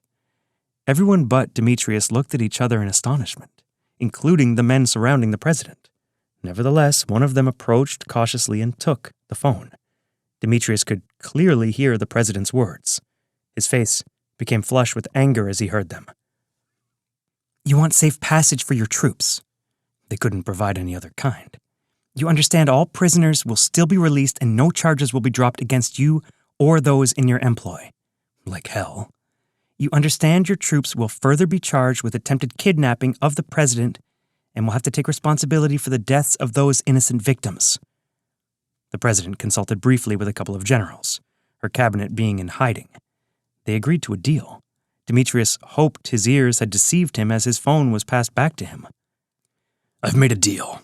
Everyone but Demetrius looked at each other in astonishment, including the men surrounding the president. Nevertheless, one of them approached cautiously and took the phone. Demetrius could clearly hear the president's words. His face became flushed with anger as he heard them. "You want safe passage for your troops." They couldn't provide any other kind. "You understand all prisoners will still be released and no charges will be dropped against you or those in your employ." Like hell. "You understand your troops will further be charged with attempted kidnapping of the president and will have to take responsibility for the deaths of those innocent victims." The president consulted briefly with a couple of generals, her cabinet being in hiding. They agreed to a deal. Demetrius hoped his ears had deceived him as his phone was passed back to him. "I've made a deal.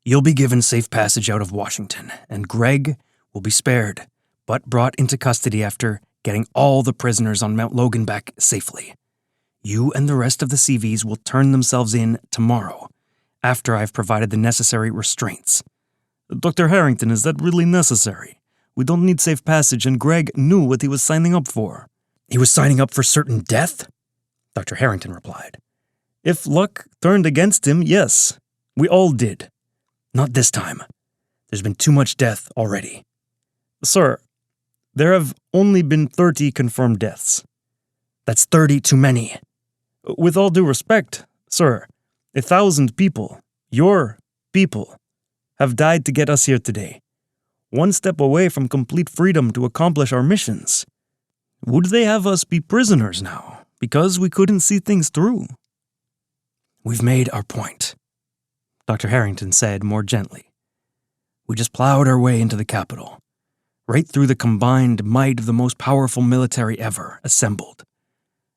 You'll be given safe passage out of Washington, and Greg will be spared, but brought into custody after getting all the prisoners on Mount Logan back safely. You and the rest of the CVs will turn themselves in tomorrow, after I've provided the necessary restraints." "Dr. Harrington, is that really necessary? We don't need safe passage, and Greg knew what he was signing up for." "He was signing up for certain death?" Dr. Harrington replied. "If luck turned against him, yes. We all did. Not this time. There's been too much death already." "Sir, there have only been 30 confirmed deaths." "That's 30 too many." "With all due respect, sir, 1,000 people, your people, have died to get us here today. One step away from complete freedom to accomplish our missions. Would they have us be prisoners now, because we couldn't see things through?" "We've made our point," Dr. Harrington said more gently. We just plowed our way into the capital, right through the combined might of the most powerful military ever assembled,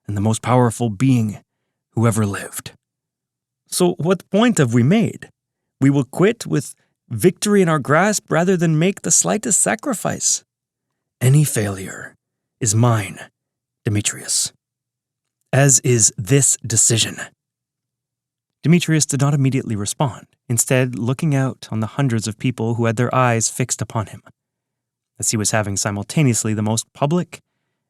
and the most powerful being who ever lived. So what point have we made? We will quit with victory in our grasp rather than make the slightest sacrifice. Any failure is mine, Demetrius, as is this decision. Demetrius did not immediately respond, instead looking out on the hundreds of people who had their eyes fixed upon him, as he was having simultaneously the most public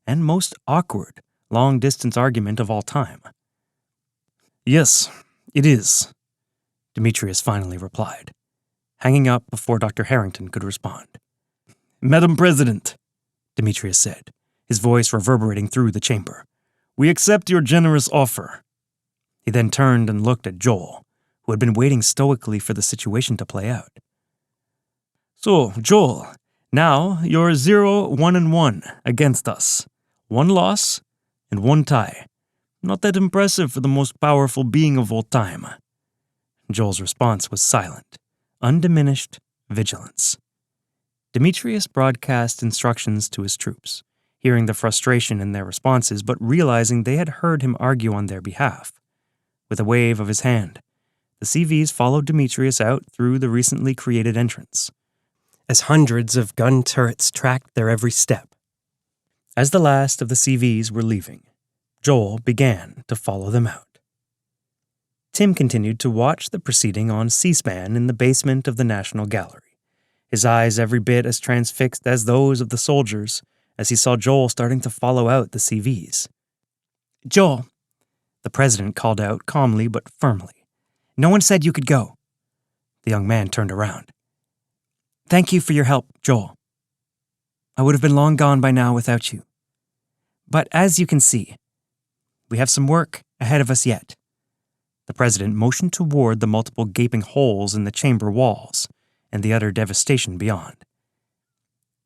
and most awkward long-distance argument of all time. Yes, it is, Demetrius finally replied, hanging up before Dr. Harrington could respond. Madam President, Demetrius said, his voice reverberating through the chamber, we accept your generous offer. He then turned and looked at Joel, who had been waiting stoically for the situation to play out. So, Joel, now you're 0-1-1 against us. 1 loss and 1 tie. Not that impressive for the most powerful being of all time. Joel's response was silent, undiminished vigilance. Demetrius broadcast instructions to his troops, hearing the frustration in their responses but realizing they had heard him argue on their behalf. With a wave of his hand, the CVs followed Demetrius out through the recently created entrance, as hundreds of gun turrets tracked their every step. As the last of the CVs were leaving, Joel began to follow them out. Tim continued to watch the proceeding on C-SPAN in the basement of the National Gallery, his eyes every bit as transfixed as those of the soldiers as he saw Joel starting to follow out the CVs. Joel, the president called out calmly but firmly. No one said you could go. The young man turned around. Thank you for your help, Joel. I would have been long gone by now without you. But as you can see, we have some work ahead of us yet. The president motioned toward the multiple gaping holes in the chamber walls and the utter devastation beyond.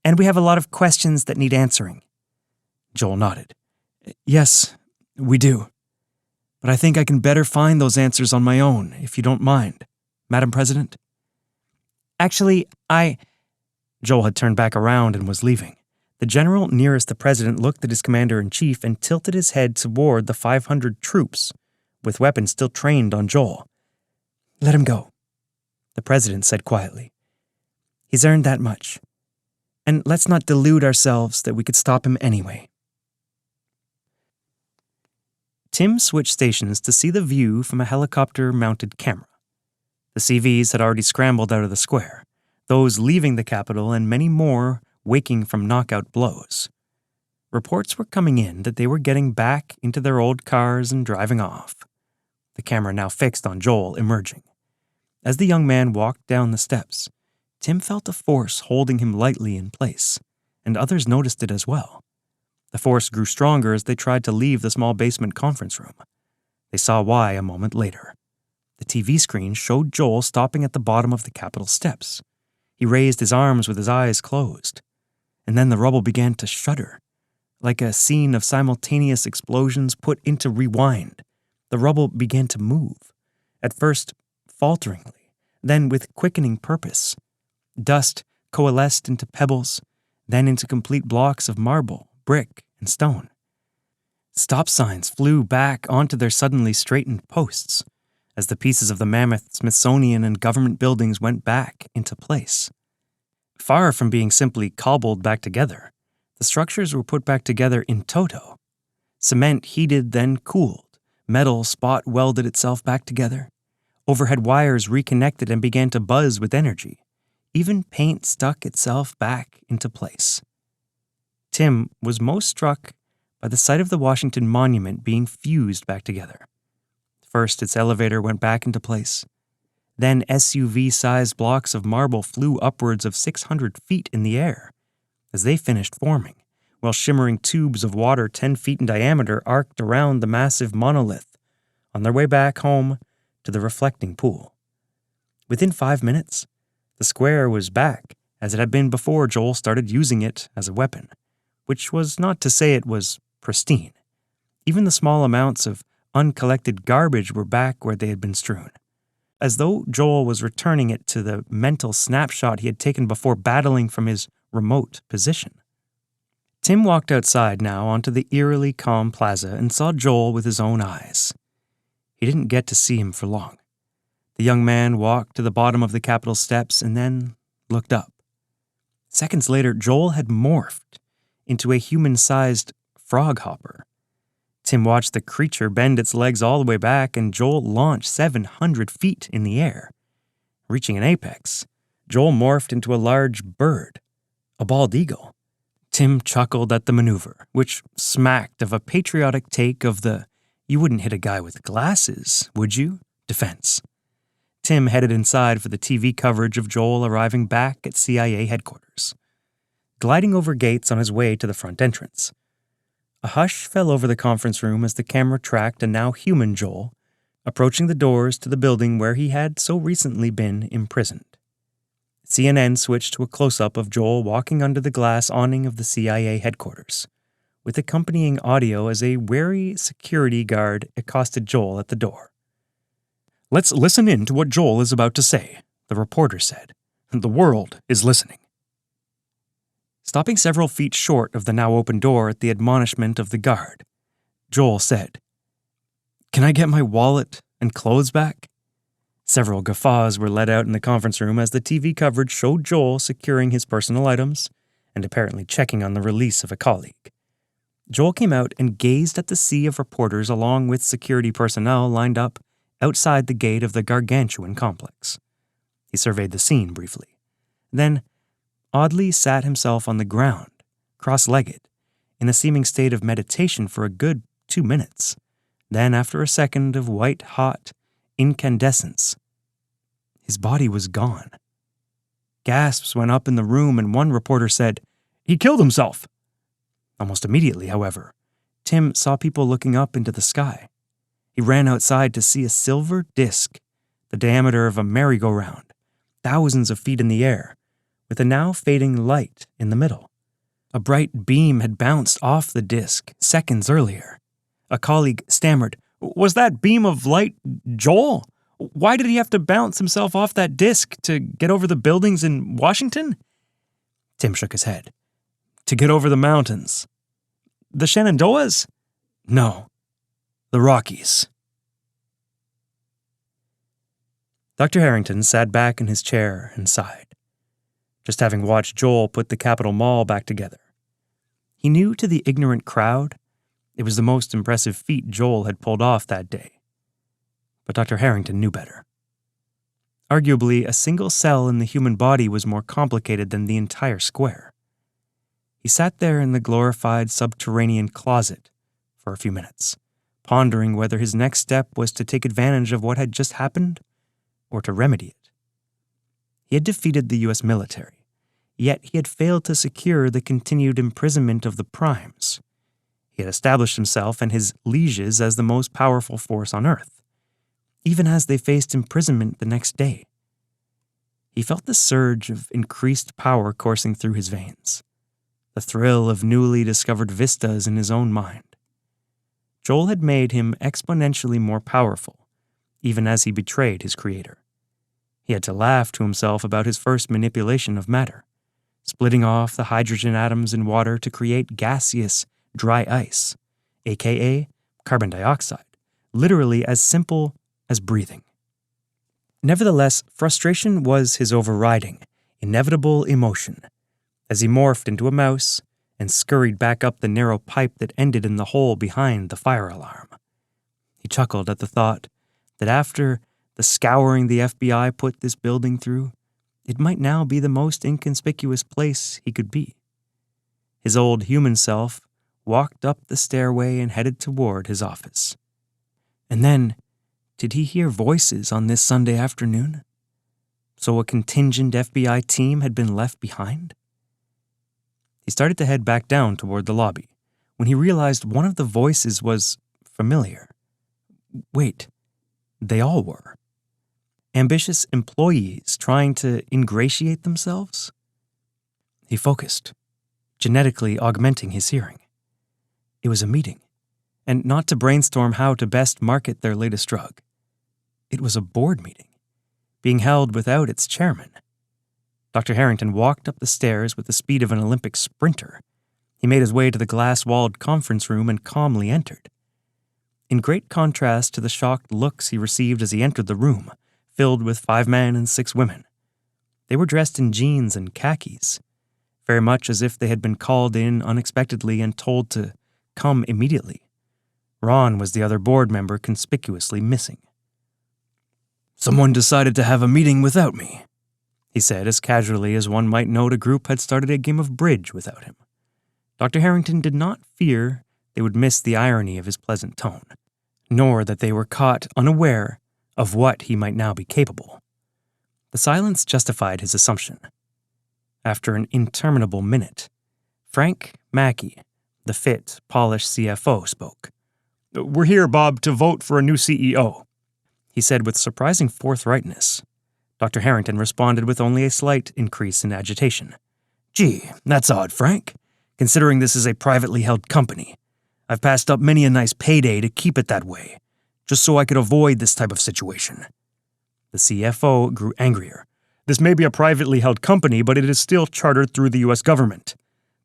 And we have a lot of questions that need answering. Joel nodded. Yes, we do. But I think I can better find those answers on my own, if you don't mind, Madam President. Actually, Joel had turned back around and was leaving. The general nearest the president looked at his commander-in-chief and tilted his head toward the 500 troops, with weapons still trained on Joel. Let him go, the president said quietly. He's earned that much. And let's not delude ourselves that we could stop him anyway. Tim switched stations to see the view from a helicopter-mounted camera. The CVs had already scrambled out of the square, those leaving the capital and many more waking from knockout blows. Reports were coming in that they were getting back into their old cars and driving off, the camera now fixed on Joel emerging. As the young man walked down the steps, Tim felt a force holding him lightly in place, and others noticed it as well. The force grew stronger as they tried to leave the small basement conference room. They saw why a moment later. The TV screen showed Joel stopping at the bottom of the Capitol steps. He raised his arms with his eyes closed. And then the rubble began to shudder. Like a scene of simultaneous explosions put into rewind, the rubble began to move, at first falteringly, then with quickening purpose. Dust coalesced into pebbles, then into complete blocks of marble, brick, and stone. Stop signs flew back onto their suddenly straightened posts as the pieces of the mammoth Smithsonian and government buildings went back into place. Far from being simply cobbled back together, the structures were put back together in toto. Cement heated, then cooled. Metal spot welded itself back together. Overhead wires reconnected and began to buzz with energy. Even paint stuck itself back into place. Tim was most struck by the sight of the Washington Monument being fused back together. First, its elevator went back into place. Then SUV-sized blocks of marble flew upwards of 600 feet in the air. As they finished forming, while shimmering tubes of water 10 feet in diameter arced around the massive monolith on their way back home to the reflecting pool. Within 5 minutes, the square was back as it had been before Joel started using it as a weapon, which was not to say it was pristine. Even the small amounts of uncollected garbage were back where they had been strewn. as though Joel was returning it to the mental snapshot he had taken before battling from his remote position. Tim walked outside now onto the eerily calm plaza and saw Joel with his own eyes. He didn't get to see him for long. The young man walked to the bottom of the Capitol steps and then looked up. Seconds later, Joel had morphed into a human-sized frog hopper. Tim watched the creature bend its legs all the way back, and Joel launched 700 feet in the air. Reaching an apex, Joel morphed into a large bird, a bald eagle. Tim chuckled at the maneuver, which smacked of a patriotic take of the "you wouldn't hit a guy with glasses, would you?" defense. Tim headed inside for the TV coverage of Joel arriving back at CIA headquarters. Gliding over gates on his way to the front entrance, a hush fell over the conference room as the camera tracked a now human Joel approaching the doors to the building where he had so recently been imprisoned. CNN switched to a close-up of Joel walking under the glass awning of the CIA headquarters, with accompanying audio as a wary security guard accosted Joel at the door. "Let's listen in to what Joel is about to say," the reporter said. "The world is listening." Stopping several feet short of the now open door at the admonishment of the guard, Joel said, "Can I get my wallet and clothes back?" Several guffaws were let out in the conference room as the TV coverage showed Joel securing his personal items and apparently checking on the release of a colleague. Joel came out and gazed at the sea of reporters along with security personnel lined up outside the gate of the gargantuan complex. He surveyed the scene briefly, then oddly sat himself on the ground, cross-legged, in a seeming state of meditation for a good 2 minutes. Then, after a second of white-hot incandescence, his body was gone. Gasps went up in the room, and one reporter said, "He killed himself." Almost immediately, however, Tim saw people looking up into the sky. He ran outside to see a silver disc, the diameter of a merry-go-round, thousands of feet in the air, with a now fading light in the middle. A bright beam had bounced off the disc seconds earlier. A colleague stammered, "Was that beam of light Joel? Why did he have to bounce himself off that disc to get over the buildings in Washington?" Tim shook his head. "To get over the mountains." "The Shenandoahs?" "No, the Rockies." Dr. Harrington sat back in his chair and sighed, just having watched Joel put the Capitol Mall back together. He knew to the ignorant crowd it was the most impressive feat Joel had pulled off that day. But Dr. Harrington knew better. Arguably, a single cell in the human body was more complicated than the entire square. He sat there in the glorified subterranean closet for a few minutes, pondering whether his next step was to take advantage of what had just happened or to remedy it. He had defeated the U.S. military, yet he had failed to secure the continued imprisonment of the primes. He had established himself and his lieges as the most powerful force on Earth, even as they faced imprisonment the next day. He felt the surge of increased power coursing through his veins, the thrill of newly discovered vistas in his own mind. Joel had made him exponentially more powerful, even as he betrayed his creator. He had to laugh to himself about his first manipulation of matter, splitting off the hydrogen atoms in water to create gaseous, dry ice, aka carbon dioxide, literally as simple as breathing. Nevertheless, frustration was his overriding, inevitable emotion, as he morphed into a mouse and scurried back up the narrow pipe that ended in the hole behind the fire alarm. He chuckled at the thought that after the scouring the FBI put this building through, it might now be the most inconspicuous place he could be. His old human self walked up the stairway and headed toward his office. And then, did he hear voices on this Sunday afternoon? So a contingent FBI team had been left behind? He started to head back down toward the lobby when he realized one of the voices was familiar. Wait, they all were. Ambitious employees trying to ingratiate themselves? He focused, genetically augmenting his hearing. It was a meeting, and not to brainstorm how to best market their latest drug. It was a board meeting, being held without its chairman. Dr. Harrington walked up the stairs with the speed of an Olympic sprinter. He made his way to the glass-walled conference room and calmly entered. In great contrast to the shocked looks he received as he entered the room, filled with 5 men and 6 women. They were dressed in jeans and khakis, very much as if they had been called in unexpectedly and told to come immediately. Ron was the other board member conspicuously missing. "Someone decided to have a meeting without me," he said as casually as one might note a group had started a game of bridge without him. Dr. Harrington did not fear they would miss the irony of his pleasant tone, nor that they were caught unaware of what he might now be capable. The silence justified his assumption. After an interminable minute, Frank Mackey, the fit, polished CFO, spoke. "We're here, Bob, to vote for a new CEO," he said with surprising forthrightness. Dr. Harrington responded with only a slight increase in agitation. "Gee, that's odd, Frank, considering this is a privately held company. I've passed up many a nice payday to keep it that way, just so I could avoid this type of situation." The CFO grew angrier. "This may be a privately held company, but it is still chartered through the U.S. government.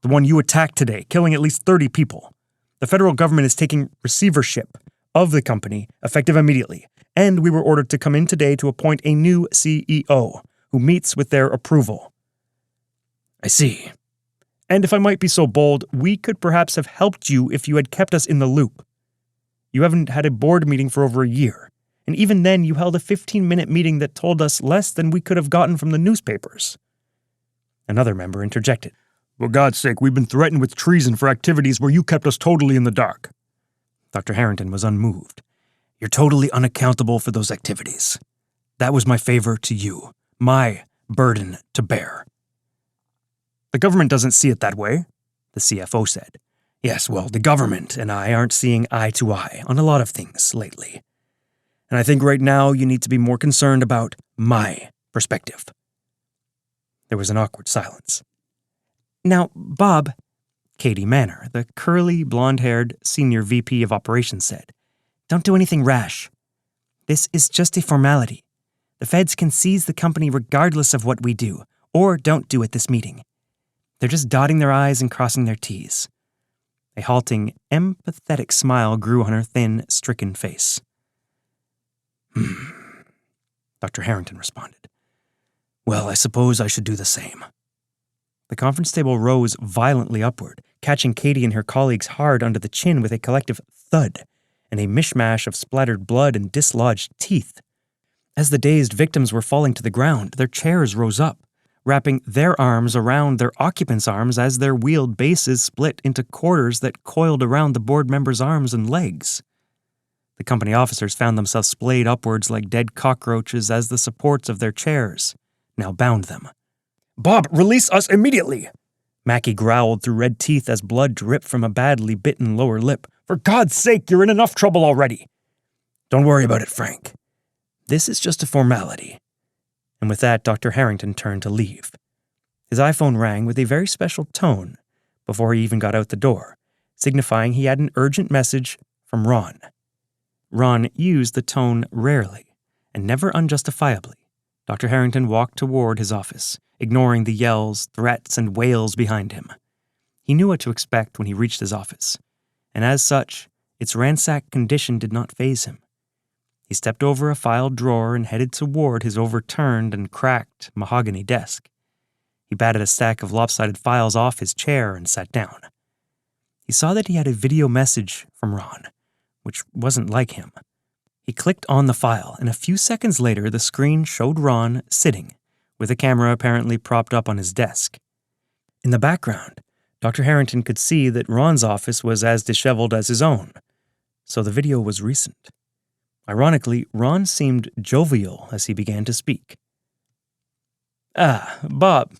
The one you attacked today, killing at least 30 people. The federal government is taking receivership of the company, effective immediately, and we were ordered to come in today to appoint a new CEO, who meets with their approval." "I see. And if I might be so bold, we could perhaps have helped you if you had kept us in the loop. You haven't had a board meeting for over a year, and even then you held a 15-minute meeting that told us less than we could have gotten from the newspapers." Another member interjected. "For God's sake, we've been threatened with treason for activities where you kept us totally in the dark." Dr. Harrington was unmoved. "You're totally unaccountable for those activities. That was my favor to you, my burden to bear." "The government doesn't see it that way," the CFO said. "Yes, well, the government and I aren't seeing eye to eye on a lot of things lately. And I think right now you need to be more concerned about my perspective." There was an awkward silence. "Now, Bob," Katie Manor, the curly, blonde-haired senior VP of operations said, "don't do anything rash. This is just a formality. The feds can seize the company regardless of what we do, or don't do at this meeting. They're just dotting their I's and crossing their T's." A halting, empathetic smile grew on her thin, stricken face. Dr. Harrington responded. "Well, I suppose I should do the same." The conference table rose violently upward, catching Katie and her colleagues hard under the chin with a collective thud and a mishmash of splattered blood and dislodged teeth. As the dazed victims were falling to the ground, their chairs rose up, wrapping their arms around their occupants' arms as their wheeled bases split into quarters that coiled around the board members' arms and legs. The company officers found themselves splayed upwards like dead cockroaches as the supports of their chairs now bound them. "Bob, release us immediately!" Mackey growled through red teeth as blood dripped from a badly bitten lower lip. "For God's sake, you're in enough trouble already." "Don't worry about it, Frank. This is just a formality." And with that, Dr. Harrington turned to leave. His iPhone rang with a very special tone before he even got out the door, signifying he had an urgent message from Ron. Ron used the tone rarely, and never unjustifiably. Dr. Harrington walked toward his office, ignoring the yells, threats, and wails behind him. He knew what to expect when he reached his office, and as such, its ransacked condition did not faze him. He stepped over a filed drawer and headed toward his overturned and cracked mahogany desk. He batted a stack of lopsided files off his chair and sat down. He saw that he had a video message from Ron, which wasn't like him. He clicked on the file, and a few seconds later the screen showed Ron sitting, with a camera apparently propped up on his desk. In the background, Dr. Harrington could see that Ron's office was as disheveled as his own, so the video was recent. Ironically, Ron seemed jovial as he began to speak. Bob,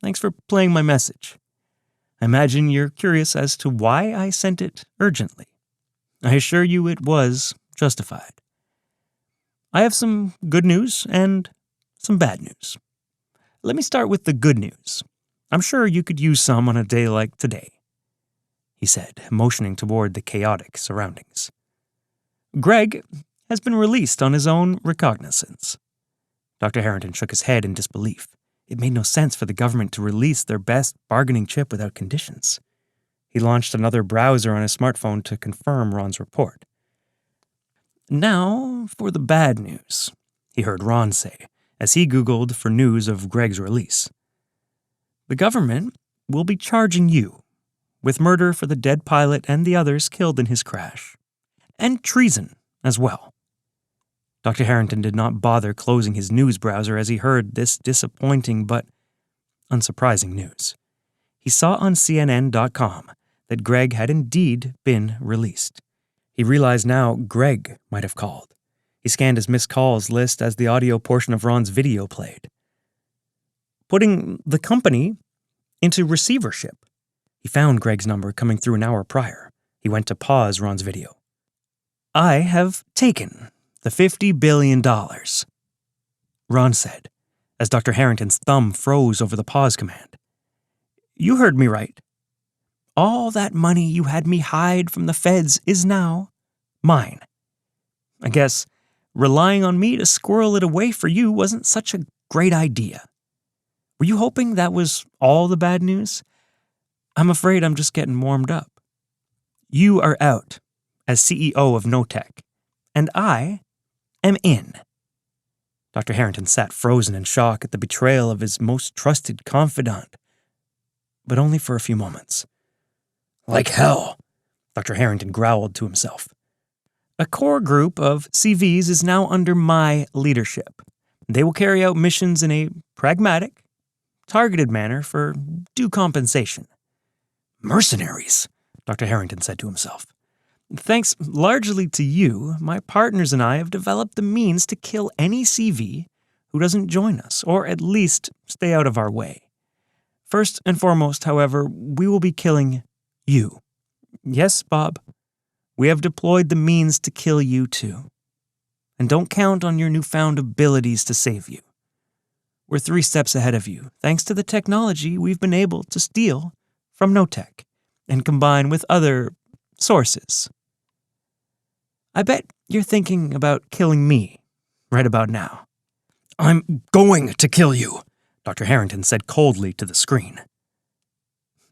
thanks for playing my message. I imagine you're curious as to why I sent it urgently. I assure you it was justified. I have some good news and some bad news. Let me start with the good news. I'm sure you could use some on a day like today, he said, motioning toward the chaotic surroundings. Greg has been released on his own recognizance. Dr. Harrington shook his head in disbelief. It made no sense for the government to release their best bargaining chip without conditions. He launched another browser on his smartphone to confirm Ron's report. "Now for the bad news," he heard Ron say as he Googled for news of Greg's release. "The government will be charging you with murder for the dead pilot and the others killed in his crash, and treason as well." Dr. Harrington did not bother closing his news browser as he heard this disappointing but unsurprising news. He saw on CNN.com that Greg had indeed been released. He realized now Greg might have called. He scanned his missed calls list as the audio portion of Ron's video played. Putting the company into receivership. He found Greg's number coming through an hour prior. He went to pause Ron's video. "I have taken the $50 billion, Ron said, as Dr. Harrington's thumb froze over the pause command. "You heard me right. All that money you had me hide from the feds is now mine. I guess relying on me to squirrel it away for you wasn't such a great idea. Were you hoping that was all the bad news? I'm afraid I'm just getting warmed up. You are out as CEO of Gnotech, and I am in." Dr. Harrington sat frozen in shock at the betrayal of his most trusted confidant, but only for a few moments. "Like hell," Dr. Harrington growled to himself. "A core group of CVs is now under my leadership. They will carry out missions in a pragmatic, targeted manner for due compensation." "Mercenaries," Dr. Harrington said to himself. "Thanks largely to you, my partners and I have developed the means to kill any CV who doesn't join us, or at least stay out of our way. First and foremost, however, we will be killing you. Yes, Bob, we have deployed the means to kill you too. And don't count on your newfound abilities to save you. We're 3 steps ahead of you, thanks to the technology we've been able to steal from Gnotech and combine with other sources. I bet you're thinking about killing me right about now." "I'm going to kill you," Dr. Harrington said coldly to the screen.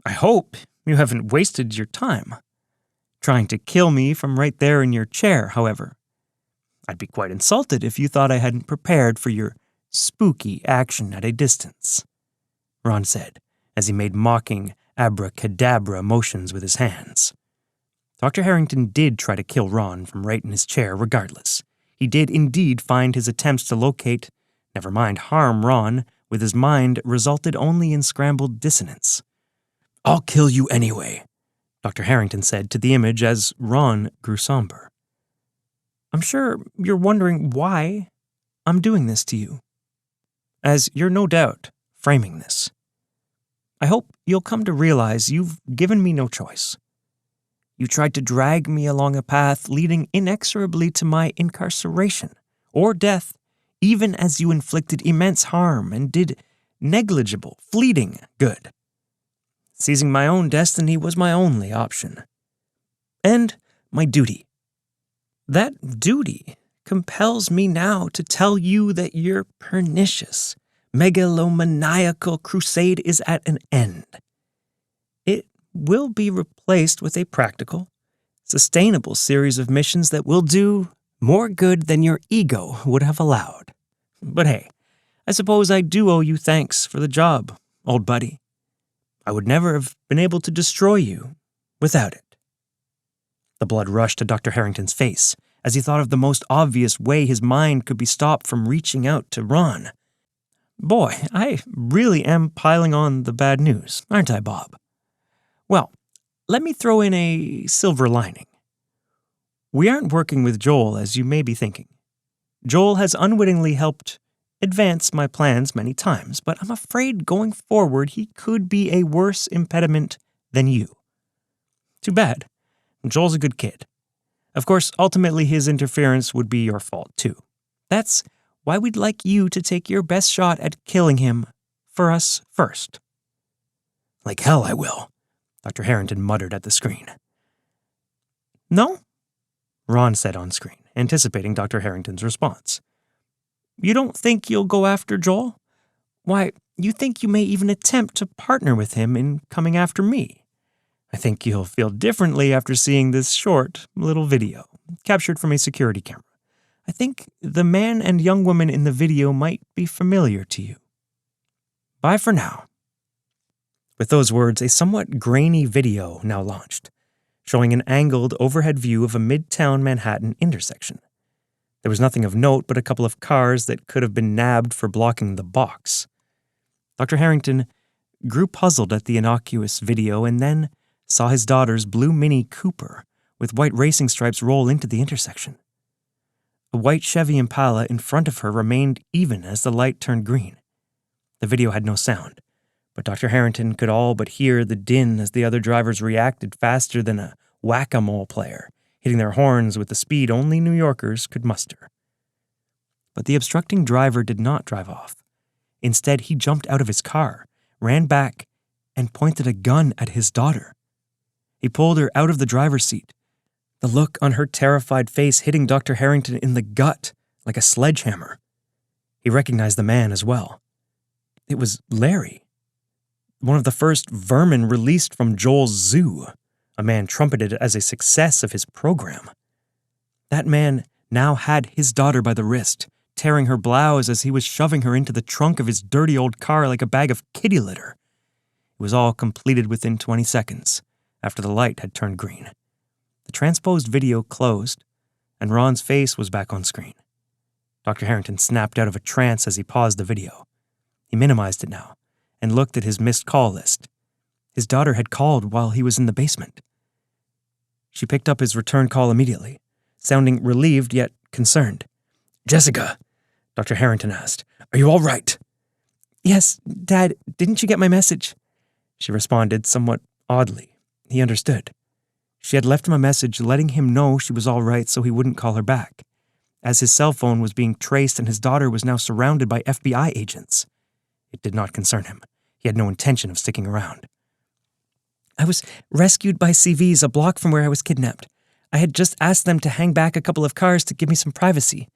"I hope you haven't wasted your time trying to kill me from right there in your chair, however. I'd be quite insulted if you thought I hadn't prepared for your spooky action at a distance," Ron said as he made mocking abracadabra motions with his hands. Dr. Harrington did try to kill Ron from right in his chair regardless. He did indeed find his attempts to locate, never mind harm Ron, with his mind resulted only in scrambled dissonance. "I'll kill you anyway," Dr. Harrington said to the image as Ron grew somber. "I'm sure you're wondering why I'm doing this to you, as you're no doubt framing this. I hope you'll come to realize you've given me no choice. You tried to drag me along a path leading inexorably to my incarceration or death, even as you inflicted immense harm and did negligible, fleeting good. Seizing my own destiny was my only option. And my duty. That duty compels me now to tell you that your pernicious, megalomaniacal crusade is at an end. It will be replaced with a practical, sustainable series of missions that will do more good than your ego would have allowed. But hey, I suppose I do owe you thanks for the job, old buddy. I would never have been able to destroy you without it." The blood rushed to Dr. Harrington's face as he thought of the most obvious way his mind could be stopped from reaching out to Ron. Boy, I really am piling on the bad news, aren't I, Bob? Well, let me throw in a silver lining. We aren't working with Joel, as you may be thinking. Joel has unwittingly helped advance my plans many times, but I'm afraid going forward he could be a worse impediment than you. Too bad. Joel's a good kid. Of course, ultimately his interference would be your fault too. That's why we'd like you to take your best shot at killing him for us first. "Like hell I will," Dr. Harrington muttered at the screen. "No?" Ron said on screen, anticipating Dr. Harrington's response. You don't think you'll go after Joel? Why, you think you may even attempt to partner with him in coming after me. I think you'll feel differently after seeing this short little video, captured from a security camera. I think the man and young woman in the video might be familiar to you. Bye for now." With those words, a somewhat grainy video now launched, showing an angled overhead view of a midtown Manhattan intersection. There was nothing of note but a couple of cars that could have been nabbed for blocking the box. Dr. Harrington grew puzzled at the innocuous video and then saw his daughter's blue Mini Cooper with white racing stripes roll into the intersection. A white Chevy Impala in front of her remained even as the light turned green. The video had no sound, but Dr. Harrington could all but hear the din as the other drivers reacted faster than a whack-a-mole player, hitting their horns with the speed only New Yorkers could muster. But the obstructing driver did not drive off. Instead, he jumped out of his car, ran back, and pointed a gun at his daughter. He pulled her out of the driver's seat, the look on her terrified face hitting Dr. Harrington in the gut like a sledgehammer. He recognized the man as well. It was Larry, one of the first vermin released from Joel's zoo, a man trumpeted as a success of his program. That man now had his daughter by the wrist, tearing her blouse as he was shoving her into the trunk of his dirty old car like a bag of kitty litter. It was all completed within 20 seconds, after the light had turned green. The transposed video closed, and Ron's face was back on screen. Dr. Harrington snapped out of a trance as he paused the video. He minimized it now, and looked at his missed call list. His daughter had called while he was in the basement. She picked up his return call immediately, sounding relieved yet concerned. "Jessica," Dr. Harrington asked, "are you all right?" "Yes, Dad, didn't you get my message?" She responded somewhat oddly. He understood. She had left him a message letting him know she was all right so he wouldn't call her back, as his cell phone was being traced and his daughter was now surrounded by FBI agents. It did not concern him. He had no intention of sticking around. "I was rescued by CVs a block from where I was kidnapped. I had just asked them to hang back a couple of cars to give me some privacy."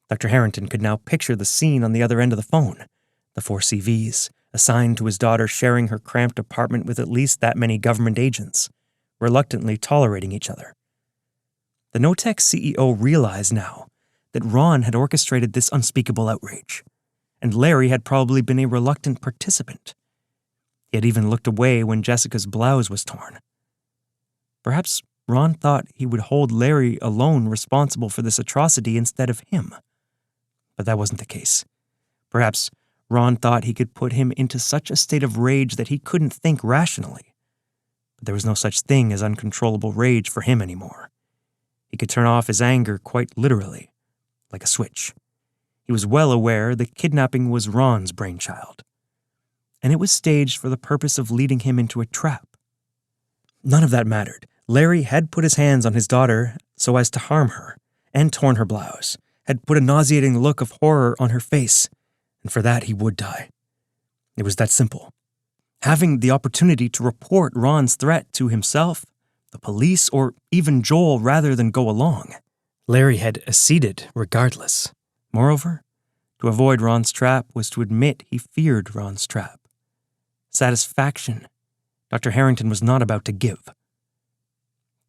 Dr. Harrington could now picture the scene on the other end of the phone. The 4 CVs, assigned to his daughter, sharing her cramped apartment with at least that many government agents, reluctantly tolerating each other. The Gnotech CEO realized now that Ron had orchestrated this unspeakable outrage, and Larry had probably been a reluctant participant. He had even looked away when Jessica's blouse was torn. Perhaps Ron thought he would hold Larry alone responsible for this atrocity instead of him. But that wasn't the case. Perhaps Ron thought he could put him into such a state of rage that he couldn't think rationally. But there was no such thing as uncontrollable rage for him anymore. He could turn off his anger quite literally, like a switch. He was well aware the kidnapping was Ron's brainchild, and it was staged for the purpose of leading him into a trap. None of that mattered. Larry had put his hands on his daughter so as to harm her, and torn her blouse, had put a nauseating look of horror on her face, and for that he would die. It was that simple. Having the opportunity to report Ron's threat to himself, the police, or even Joel rather than go along, Larry had acceded regardless. Moreover, to avoid Ron's trap was to admit he feared Ron's trap. Satisfaction Dr. Harrington was not about to give.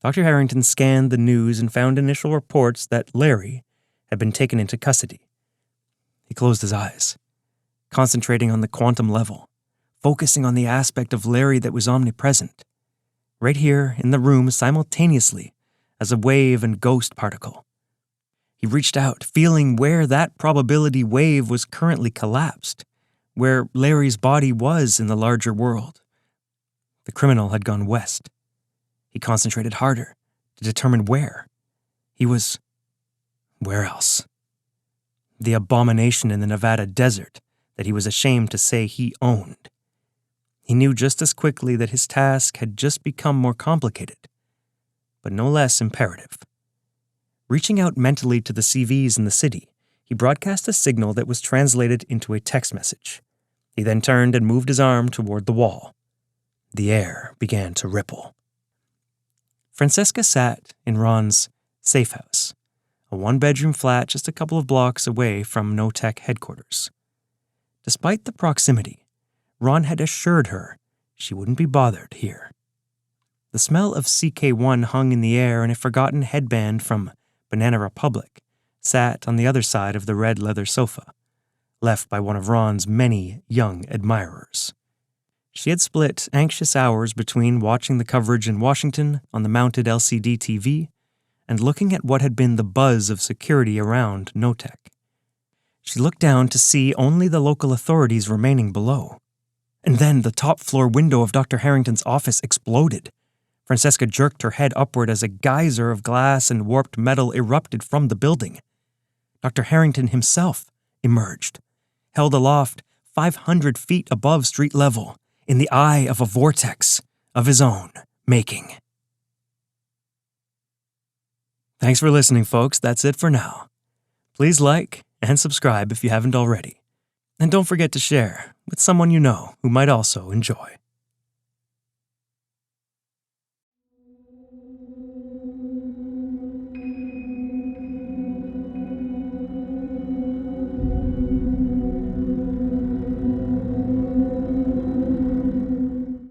Dr. Harrington scanned the news and found initial reports that Larry had been taken into custody. He closed his eyes, concentrating on the quantum level, focusing on the aspect of Larry that was omnipresent, right here in the room simultaneously as a wave and ghost particle. He reached out, feeling where that probability wave was currently collapsed, where Larry's body was in the larger world. The criminal had gone west. He concentrated harder to determine where. He was... where else? The abomination in the Nevada desert that he was ashamed to say he owned. He knew just as quickly that his task had just become more complicated, but no less imperative. Reaching out mentally to the CVs in the city, he broadcast a signal that was translated into a text message. He then turned and moved his arm toward the wall. The air began to ripple. Francesca sat in Ron's safe house, a one-bedroom flat just a couple of blocks away from Gnotech headquarters. Despite the proximity, Ron had assured her she wouldn't be bothered here. The smell of CK1 hung in the air, and a forgotten headband from Banana Republic sat on the other side of the red leather sofa, left by one of Ron's many young admirers. She had split anxious hours between watching the coverage in Washington on the mounted LCD TV and looking at what had been the buzz of security around Gnotech. She looked down to see only the local authorities remaining below. And then the top-floor window of Dr. Harrington's office exploded. Francesca jerked her head upward as a geyser of glass and warped metal erupted from the building. Dr. Harrington himself emerged, held aloft 500 feet above street level, in the eye of a vortex of his own making. Thanks for listening, folks. That's it for now. Please like and subscribe if you haven't already. And don't forget to share with someone you know who might also enjoy.